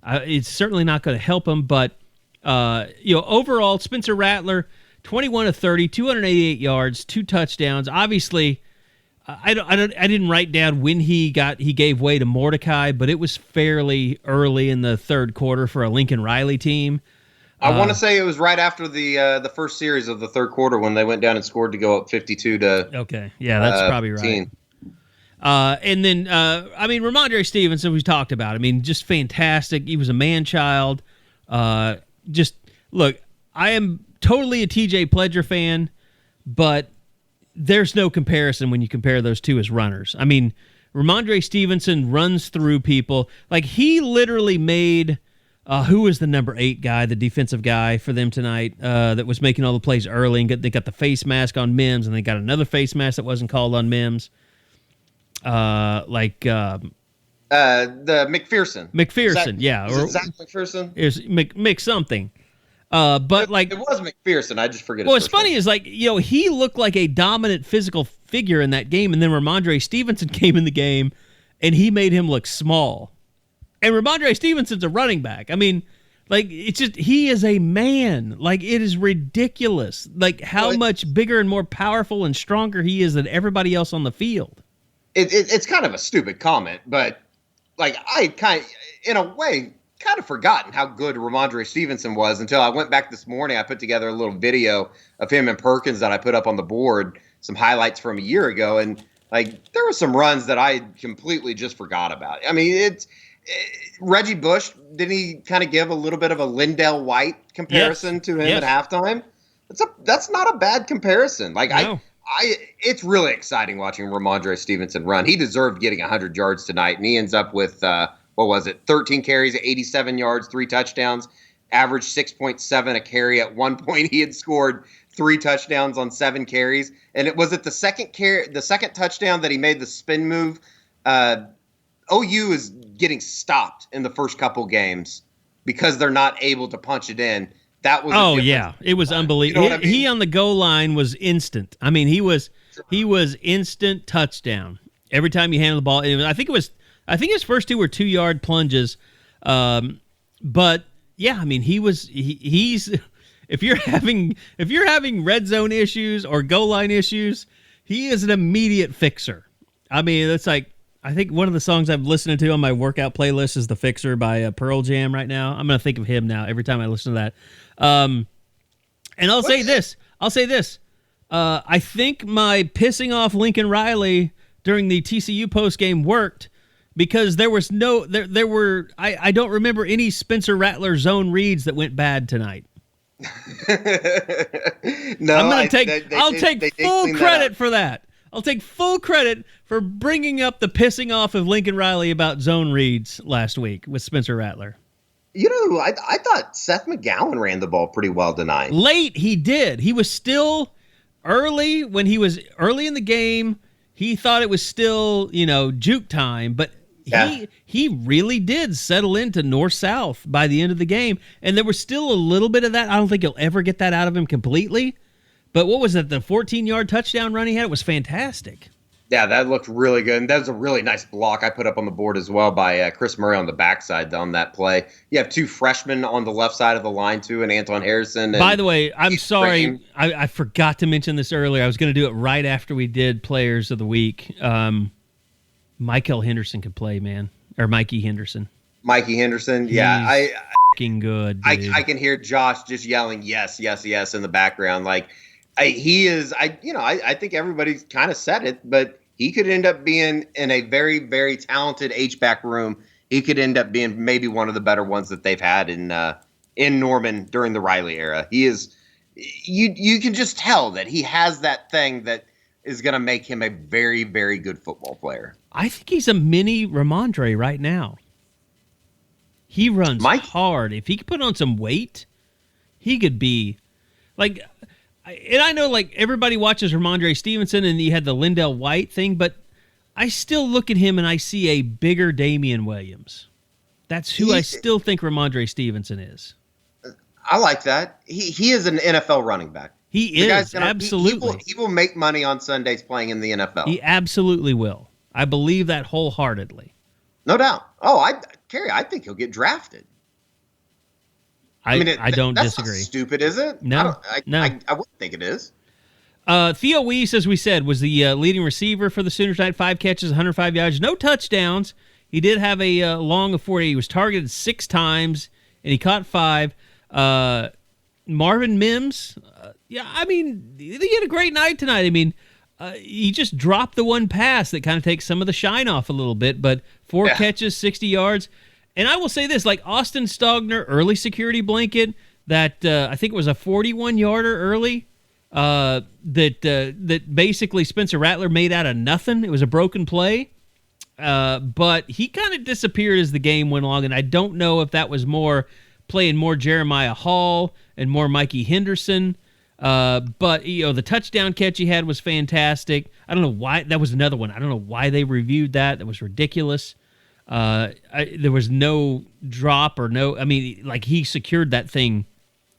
It's certainly not going to help them, but overall, Spencer Rattler, 21 of 30, 288 yards, 2 touchdowns. Obviously, I didn't write down when he gave way to Mordecai, but it was fairly early in the third quarter for a Lincoln Riley team. I want to say it was right after the first series of the third quarter when they went down and scored to go up 52 to. Okay, yeah, that's probably right. 15. And then Rhamondre Stevenson, we talked about. I mean, just fantastic. He was a man-child. Just look, I am totally a TJ Pledger fan, but there's no comparison when you compare those two as runners. I mean, Rhamondre Stevenson runs through people. Like, he literally made who was the number 8 guy, the defensive guy for them tonight, that was making all the plays early, and they got the face mask on Mims, and they got another face mask that wasn't called on Mims. The McPherson. McPherson, yeah. Is it Zach McPherson? It was Mick something. But like it was McPherson. I just forget. What's funny is he looked like a dominant physical figure in that game, and then Rhamondre Stevenson came in the game, and he made him look small. And Rhamondre Stevenson's a running back. I mean, it's just he is a man. Like, it is ridiculous. Like how much bigger and more powerful and stronger he is than everybody else on the field. It's kind of a stupid comment, but I kind of, in a way, kind of forgotten how good Rhamondre Stevenson was until I went back this morning. I put together a little video of him and Perkins that I put up on the board, some highlights from a year ago, and there were some runs that I completely just forgot about. I mean, Reggie Bush, didn't he kind of give a little bit of a Lindell White comparison to him at halftime? That's not a bad comparison. No. It's really exciting watching Rhamondre Stevenson run. He deserved getting 100 yards tonight, and he ends up with 13 carries, 87 yards, 3 touchdowns, average 6.7 a carry. At one point, he had scored 3 touchdowns on 7 carries, and it was the second touchdown that he made the spin move. OU is getting stopped in the first couple games because they're not able to punch it in. That was it was unbelievable. You know what I mean? He on the goal line was instant. I mean, he was instant touchdown every time he handled the ball. I think his first 2 were 2-yard plunges. But yeah, I mean, he's if you're having red zone issues or goal line issues, he is an immediate fixer. I mean, it's I think one of the songs I'm listening to on my workout playlist is "The Fixer" by Pearl Jam right now. I'm gonna think of him now every time I listen to that. And I'll say this. I think my pissing off Lincoln Riley during the TCU postgame worked because there was I don't remember any Spencer Rattler zone reads that went bad tonight. No, I'll take full credit for that. I'll take full credit for bringing up the pissing off of Lincoln Riley about zone reads last week with Spencer Rattler. I thought Seth McGowan ran the ball pretty well tonight. Late, he did. He was still early when he was early in the game, he thought it was still, juke time, but he really did settle into north-south by the end of the game, and there was still a little bit of that. I don't think you'll ever get that out of him completely, but what was it, the 14-yard touchdown run he had? It was fantastic. Yeah, that looked really good. And that was a really nice block I put up on the board as well by Chris Murray on the backside on that play. You have two freshmen on the left side of the line, too, and Anton Harrison. By the way, I'm sorry. I forgot to mention this earlier. I was going to do it right after we did Players of the Week. Michael Henderson could play, man. Or Mikey Henderson. Mikey Henderson, yeah. He's fucking good, dude. I can hear Josh just yelling, yes, yes, yes, in the background. Like, he is, I think everybody's kind of said it, but he could end up being in a very, very talented H-back room. He could end up being maybe one of the better ones that they've had in Norman during the Riley era. He is, you can just tell that he has that thing that is going to make him a very, very good football player. I think he's a mini Rhamondre right now. He runs hard. If he could put on some weight, he could be like. And I know, like, everybody watches Rhamondre Stevenson, and you had the Lindell White thing, but I still look at him and I see a bigger Damian Williams. That's who I still think Rhamondre Stevenson is. I like that. He is an NFL running back. He is, absolutely. He will make money on Sundays playing in the NFL. He absolutely will. I believe that wholeheartedly. No doubt. Carey, I think he'll get drafted. I don't that's disagree. Not stupid, is it? No, I wouldn't think it is. Theo Weiss, as we said, was the leading receiver for the Sooners tonight. 5 catches, 105 yards, no touchdowns. He did have a long of 40. He was targeted 6 times, and he caught 5. Marvin Mims, he had a great night tonight. He just dropped the one pass that kind of takes some of the shine off a little bit, but 4 catches, 60 yards. And I will say this, like Austin Stogner, early security blanket, that I think it was a 41-yarder early, that basically Spencer Rattler made out of nothing. It was a broken play. But he kind of disappeared as the game went along, and I don't know if that was playing more Jeremiah Hall and more Mikey Henderson. But the touchdown catch he had was fantastic. I don't know why. That was another one. I don't know why they reviewed that. That was ridiculous. There was no drop or no. He secured that thing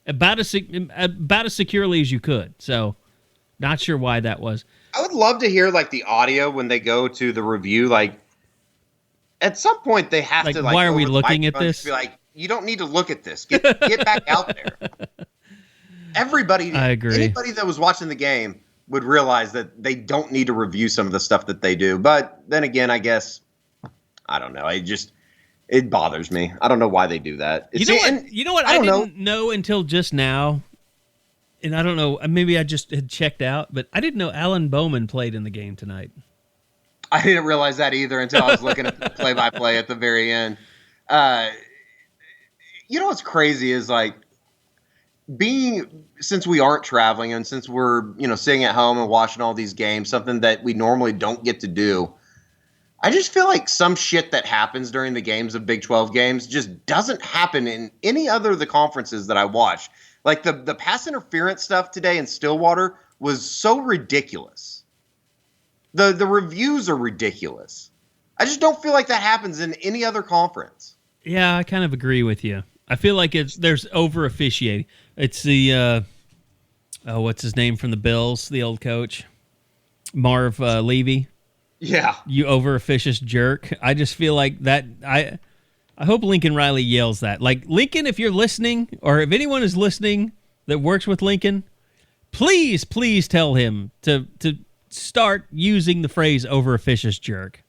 about as securely as you could. So, not sure why that was. I would love to hear the audio when they go to the review. At some point they have to why are we looking at this? Be like, you don't need to look at this. Get back out there. Everybody, I agree. Anybody that was watching the game would realize that they don't need to review some of the stuff that they do. But then again, I guess, I don't know. It bothers me. I don't know why they do that. You know what? I didn't know until just now, and I don't know. Maybe I just had checked out, but I didn't know Alan Bowman played in the game tonight. I didn't realize that either until I was looking at the play-by-play at the very end. What's crazy is since we aren't traveling and since we're sitting at home and watching all these games, something that we normally don't get to do. I just feel like some shit that happens during the games of Big 12 games just doesn't happen in any other of the conferences that I watch. Like the pass interference stuff today in Stillwater was so ridiculous. The reviews are ridiculous. I just don't feel like that happens in any other conference. Yeah, I kind of agree with you. I feel like there's over officiating. It's the what's his name from the Bills, the old coach, Marv Levy. Yeah, you over officious jerk. I just feel like that. I hope Lincoln Riley yells that. Like, Lincoln, if you're listening, or if anyone is listening that works with Lincoln, please tell him to start using the phrase over officious jerk.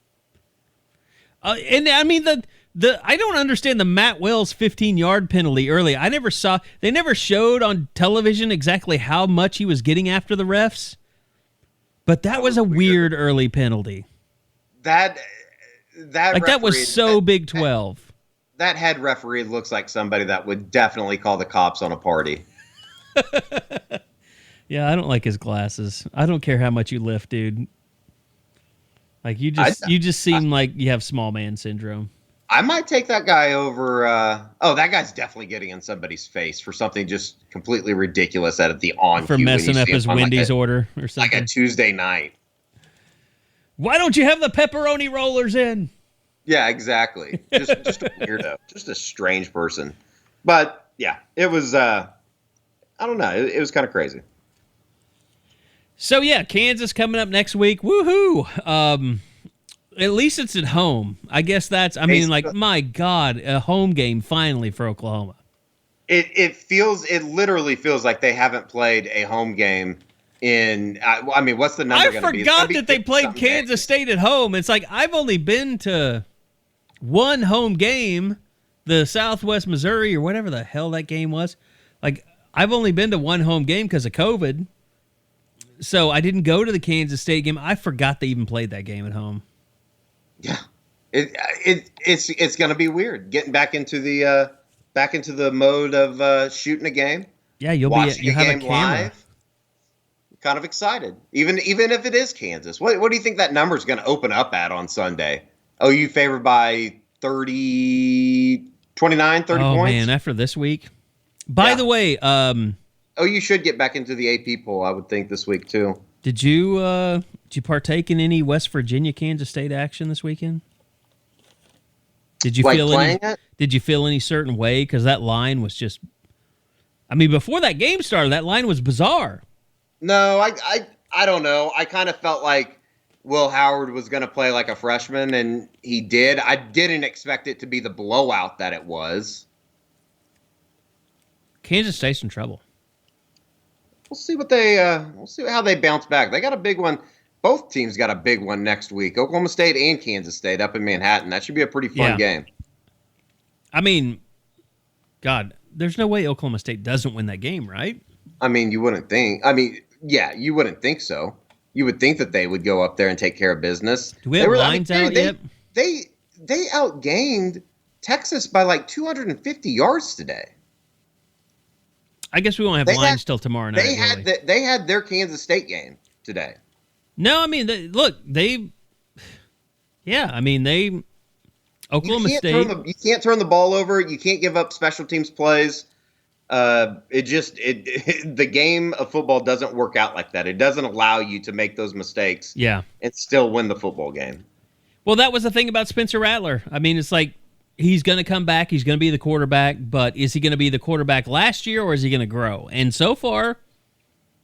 And I mean I don't understand the Matt Wells 15-yard penalty early. They never showed on television exactly how much he was getting after the refs. But that was a weird early penalty. That was so Big 12. That head referee looks like somebody that would definitely call the cops on a party. Yeah, I don't like his glasses. I don't care how much you lift, dude. Like you just seem like you have small man syndrome. I might take that guy over. That guy's definitely getting in somebody's face for something just completely ridiculous at the on for cue when messing you up see his him on Wendy's order or something. like a Tuesday night. Why don't you have the pepperoni rollers in? Yeah, exactly. Just a weirdo, just a strange person. But yeah, it was. I don't know. It was kind of crazy. So yeah, Kansas coming up next week. Woohoo! At least it's at home. I guess that's. I mean, like, my God, a home game finally for Oklahoma. It literally feels like they haven't played a home game in. I mean, what's the number going to be? I forgot that they played Kansas State at home. It's like I've only been to one home game, the Southwest Missouri or whatever the hell that game was. Like, I've only been to one home game because of COVID. So I didn't go to the Kansas State game. I forgot they even played that game at home. Yeah, it's going to be weird getting back into the mode of shooting a game. Yeah, you have a camera live. Kind of excited, even if it is Kansas. What do you think that number is going to open up at on Sunday? OU favored by 30 points. Oh man, after this week. By the way, OU should get back into the AP poll, I would think, this week too. Did you partake in any West Virginia Kansas State action this weekend? Did you feel any? Did you feel any certain way? Because that line was just. I mean, before that game started, that line was bizarre. No, I don't know. I kind of felt like Will Howard was going to play like a freshman, and he did. I didn't expect it to be the blowout that it was. Kansas State's in trouble. We'll see we'll see how they bounce back. They got a big one. Both teams got a big one next week. Oklahoma State and Kansas State up in Manhattan. That should be a pretty fun game. I mean, God, there's no way Oklahoma State doesn't win that game, right? I mean, you wouldn't think. I mean, yeah, you wouldn't think so. You would think that they would go up there and take care of business. Do we have lines out yet? They outgained Texas by like 250 yards today. I guess we won't have lines till tomorrow night. They had their Kansas State game today. No, I mean, Oklahoma State. You can't turn the ball over. You can't give up special teams plays. The game of football doesn't work out like that. It doesn't allow you to make those mistakes. Yeah, and still win the football game. Well, that was the thing about Spencer Rattler. I mean, it's like, he's going to come back. He's going to be the quarterback, but is he going to be the quarterback last year or is he going to grow? And so far,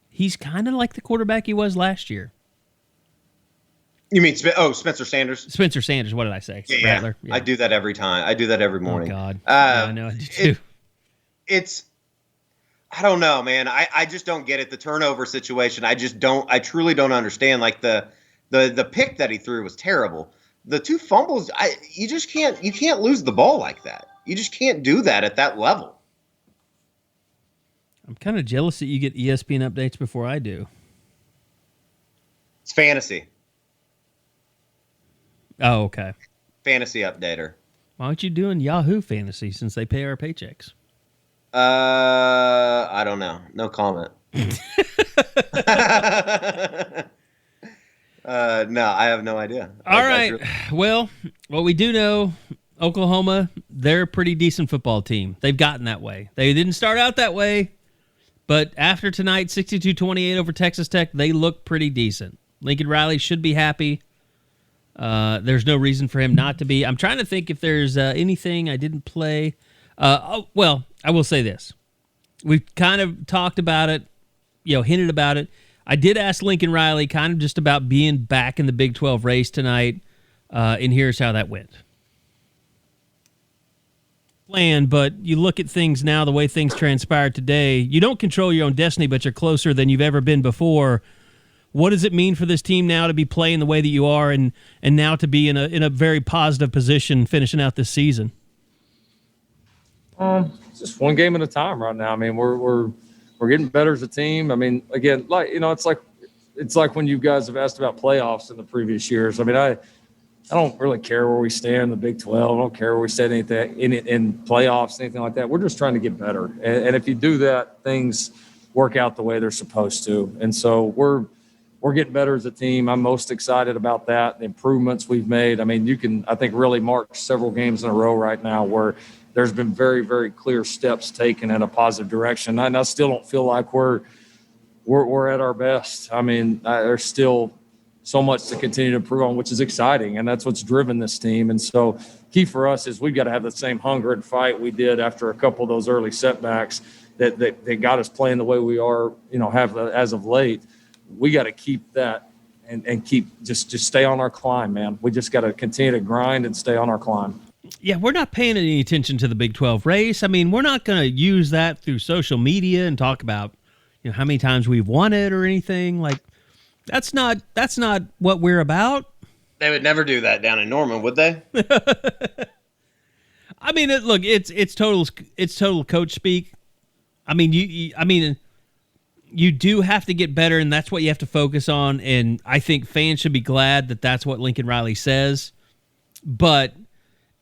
he's kind of like the quarterback he was last year. You mean, Spencer Sanders? Spencer Sanders, what did I say? Yeah, Rattler? Yeah. I do that every time. I do that every morning. Oh, God. Yeah, I know I do too. I don't know, man. I just don't get it. The turnover situation, I truly don't understand. Like the pick that he threw was terrible. The two fumbles, you can't lose the ball like that. You just can't do that at that level. I'm kind of jealous that you get ESPN updates before I do. It's fantasy. Oh, okay. Fantasy updater. Why aren't you doing Yahoo Fantasy since they pay our paychecks? I don't know. No comment. No, I have no idea. All right. Well, what we do know, Oklahoma, they're a pretty decent football team. They've gotten that way. They didn't start out that way, but after tonight, 62-28 over Texas Tech, they look pretty decent. Lincoln Riley should be happy. There's no reason for him not to be. I'm trying to think if there's anything I didn't play. Well, I will say this. We've kind of talked about it, hinted about it. I did ask Lincoln Riley kind of just about being back in the Big 12 race tonight, and here's how that went. But you look at things now, the way things transpired today, you don't control your own destiny, but you're closer than you've ever been before. What does it mean for this team now to be playing the way that you are and now to be in a very positive position finishing out this season? It's just one game at a time right now. I mean, we're getting better as a team. I mean, again, it's like when you guys have asked about playoffs in the previous years. I mean, I don't really care where we stand in the Big 12. I don't care where we stand in playoffs, anything like that. We're just trying to get better. And if you do that, things work out the way they're supposed to. And so we're we're getting better as a team. I'm most excited about that, the improvements we've made. I mean, you can, I think, really mark several games in a row right now where there's been very, very clear steps taken in a positive direction. And I still don't feel like we're at our best. I mean, there's still so much to continue to improve on, which is exciting, and that's what's driven this team. And so key for us is we've got to have the same hunger and fight we did after a couple of those early setbacks that got us playing the way we are, have as of late. We got to keep that and keep just stay on our climb, man. We just got to continue to grind and stay on our climb. Yeah, we're not paying any attention to the Big 12 race. I mean, we're not going to use that through social media and talk about, how many times we've won it or anything. Like, that's not what we're about. They would never do that down in Norman, would they? I mean, look, it's total coach speak. I mean, you do have to get better, and that's what you have to focus on. And I think fans should be glad that that's what Lincoln Riley says. But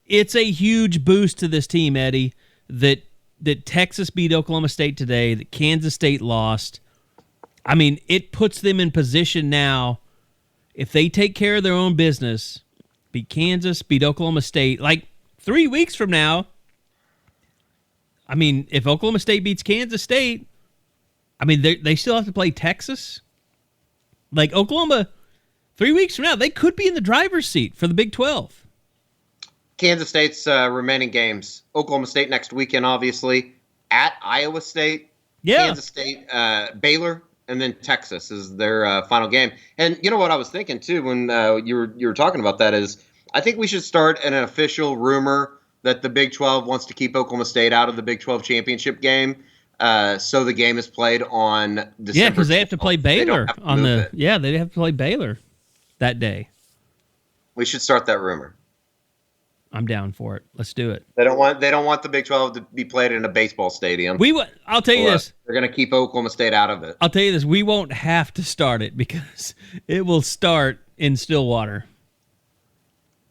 it's a huge boost to this team, Eddie, that Texas beat Oklahoma State today, that Kansas State lost. I mean, it puts them in position now, if they take care of their own business, beat Kansas, beat Oklahoma State, like 3 weeks from now, I mean, if Oklahoma State beats Kansas State, I mean, they still have to play Texas. Like, Oklahoma, 3 weeks from now, they could be in the driver's seat for the Big 12. Kansas State's remaining games. Oklahoma State next weekend, obviously. At Iowa State. Yeah. Kansas State, Baylor, and then Texas is their final game. And you know what I was thinking, too, when you were talking about that is I think we should start an official rumor that the Big 12 wants to keep Oklahoma State out of the Big 12 championship game. So the game is played on December. Yeah, because they have to play Baylor on the. It. Yeah, they have to play Baylor that day. We should start that rumor. I'm down for it. Let's do it. They don't want the Big 12 to be played in a baseball stadium. I'll tell you this. They're going to keep Oklahoma State out of it. I'll tell you this. We won't have to start it because it will start in Stillwater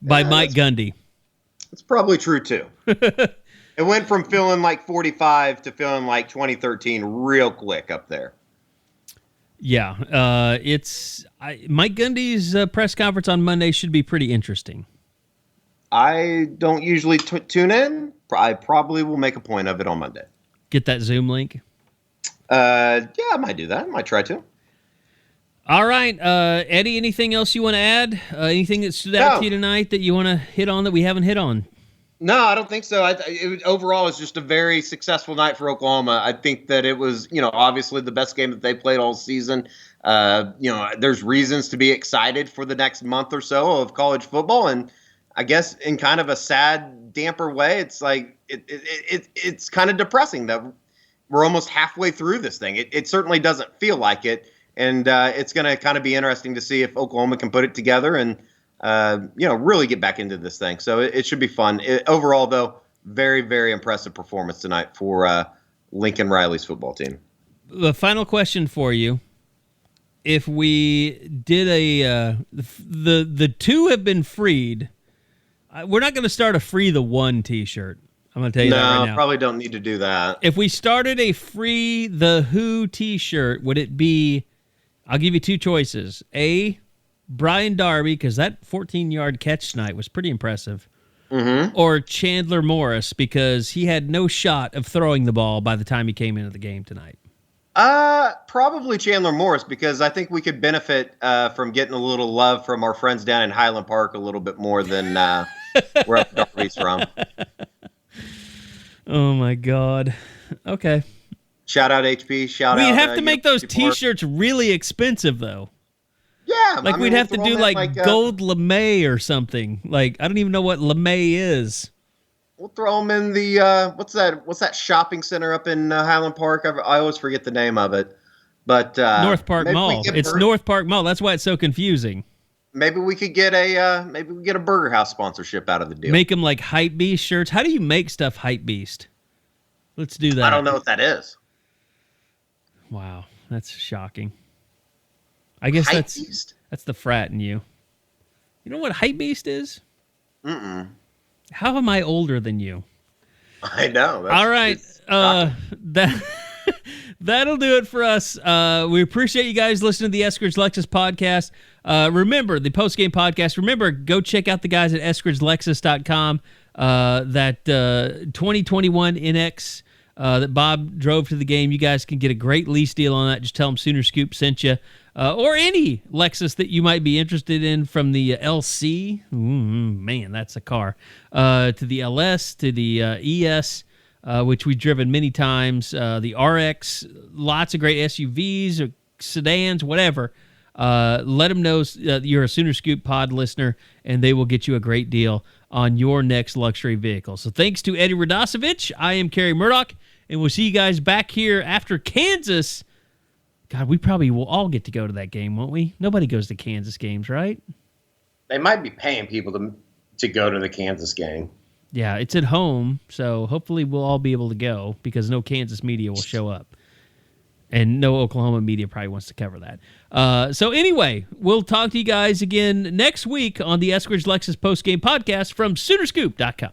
by Mike Gundy. It's probably true too. It went from feeling like 45 to feeling like 2013 real quick up there. Yeah, Mike Gundy's press conference on Monday should be pretty interesting. I don't usually tune in. I probably will make a point of it on Monday. Get that Zoom link? Yeah, I might do that. I might try to. All right. Eddie, anything else you want to add? Anything that stood out to you tonight that you want to hit on that we haven't hit on? No, I don't think so. Overall, it's just a very successful night for Oklahoma. I think that it was, obviously the best game that they played all season. There's reasons to be excited for the next month or so of college football. And I guess in kind of a sad, damper way, it's like it's kind of depressing that we're almost halfway through this thing. It certainly doesn't feel like it, and it's going to kind of be interesting to see if Oklahoma can put it together and really get back into this thing. So it should be fun. Overall, though, very, very impressive performance tonight for Lincoln Riley's football team. The final question for you. If we did the two have been freed, we're not going to start a Free the One t-shirt. I'm going to tell you that right now. No, probably don't need to do that. If we started a Free the Who t-shirt, would it be, I'll give you two choices. A, Brian Darby, because that 14-yard catch tonight was pretty impressive. Mm-hmm. Or Chandler Morris, because he had no shot of throwing the ball by the time he came into the game tonight. Probably Chandler Morris, because I think we could benefit from getting a little love from our friends down in Highland Park a little bit more than where Darby's from. Oh, my God. Okay. Shout out HP. Shout out. We'd have to make those t-shirts really expensive, though. Yeah. Like, we'd have to do, like gold lame or something. Like, I don't even know what lame is. We'll throw them in the, what's that shopping center up in Highland Park? I always forget the name of it. But North Park Mall. It's North Park Mall. That's why it's so confusing. Maybe we could get a Burger House sponsorship out of the deal. Make them like Hype Beast shirts. How do you make stuff Hype Beast? Let's do that. I don't know what that is. Wow, that's shocking. I guess that's the frat in you. You know what Hype Beast is? Mm-mm. How am I older than you? I know. All right. That'll do it for us. We appreciate you guys listening to the Eskridge Lexus podcast. Remember, the postgame podcast, remember, go check out the guys at eskridgelexus.com. That 2021 NX that Bob drove to the game. You guys can get a great lease deal on that. Just tell them Sooner Scoop sent you. Or any Lexus that you might be interested in, from the LC. Man, that's a car. To the LS, to the ES, which we've driven many times. The RX, lots of great SUVs or sedans, whatever. Let them know you're a Sooner Scoop pod listener, and they will get you a great deal on your next luxury vehicle. So thanks to Eddie Radosevich. I am Carey Murdoch, and we'll see you guys back here after Kansas. God, we probably will all get to go to that game, won't we? Nobody goes to Kansas games, right? They might be paying people to go to the Kansas game. Yeah, it's at home, so hopefully we'll all be able to go, because no Kansas media will show up. And no Oklahoma media probably wants to cover that. So anyway, we'll talk to you guys again next week on the Eskridge Lexus Postgame Podcast from Soonerscoop.com.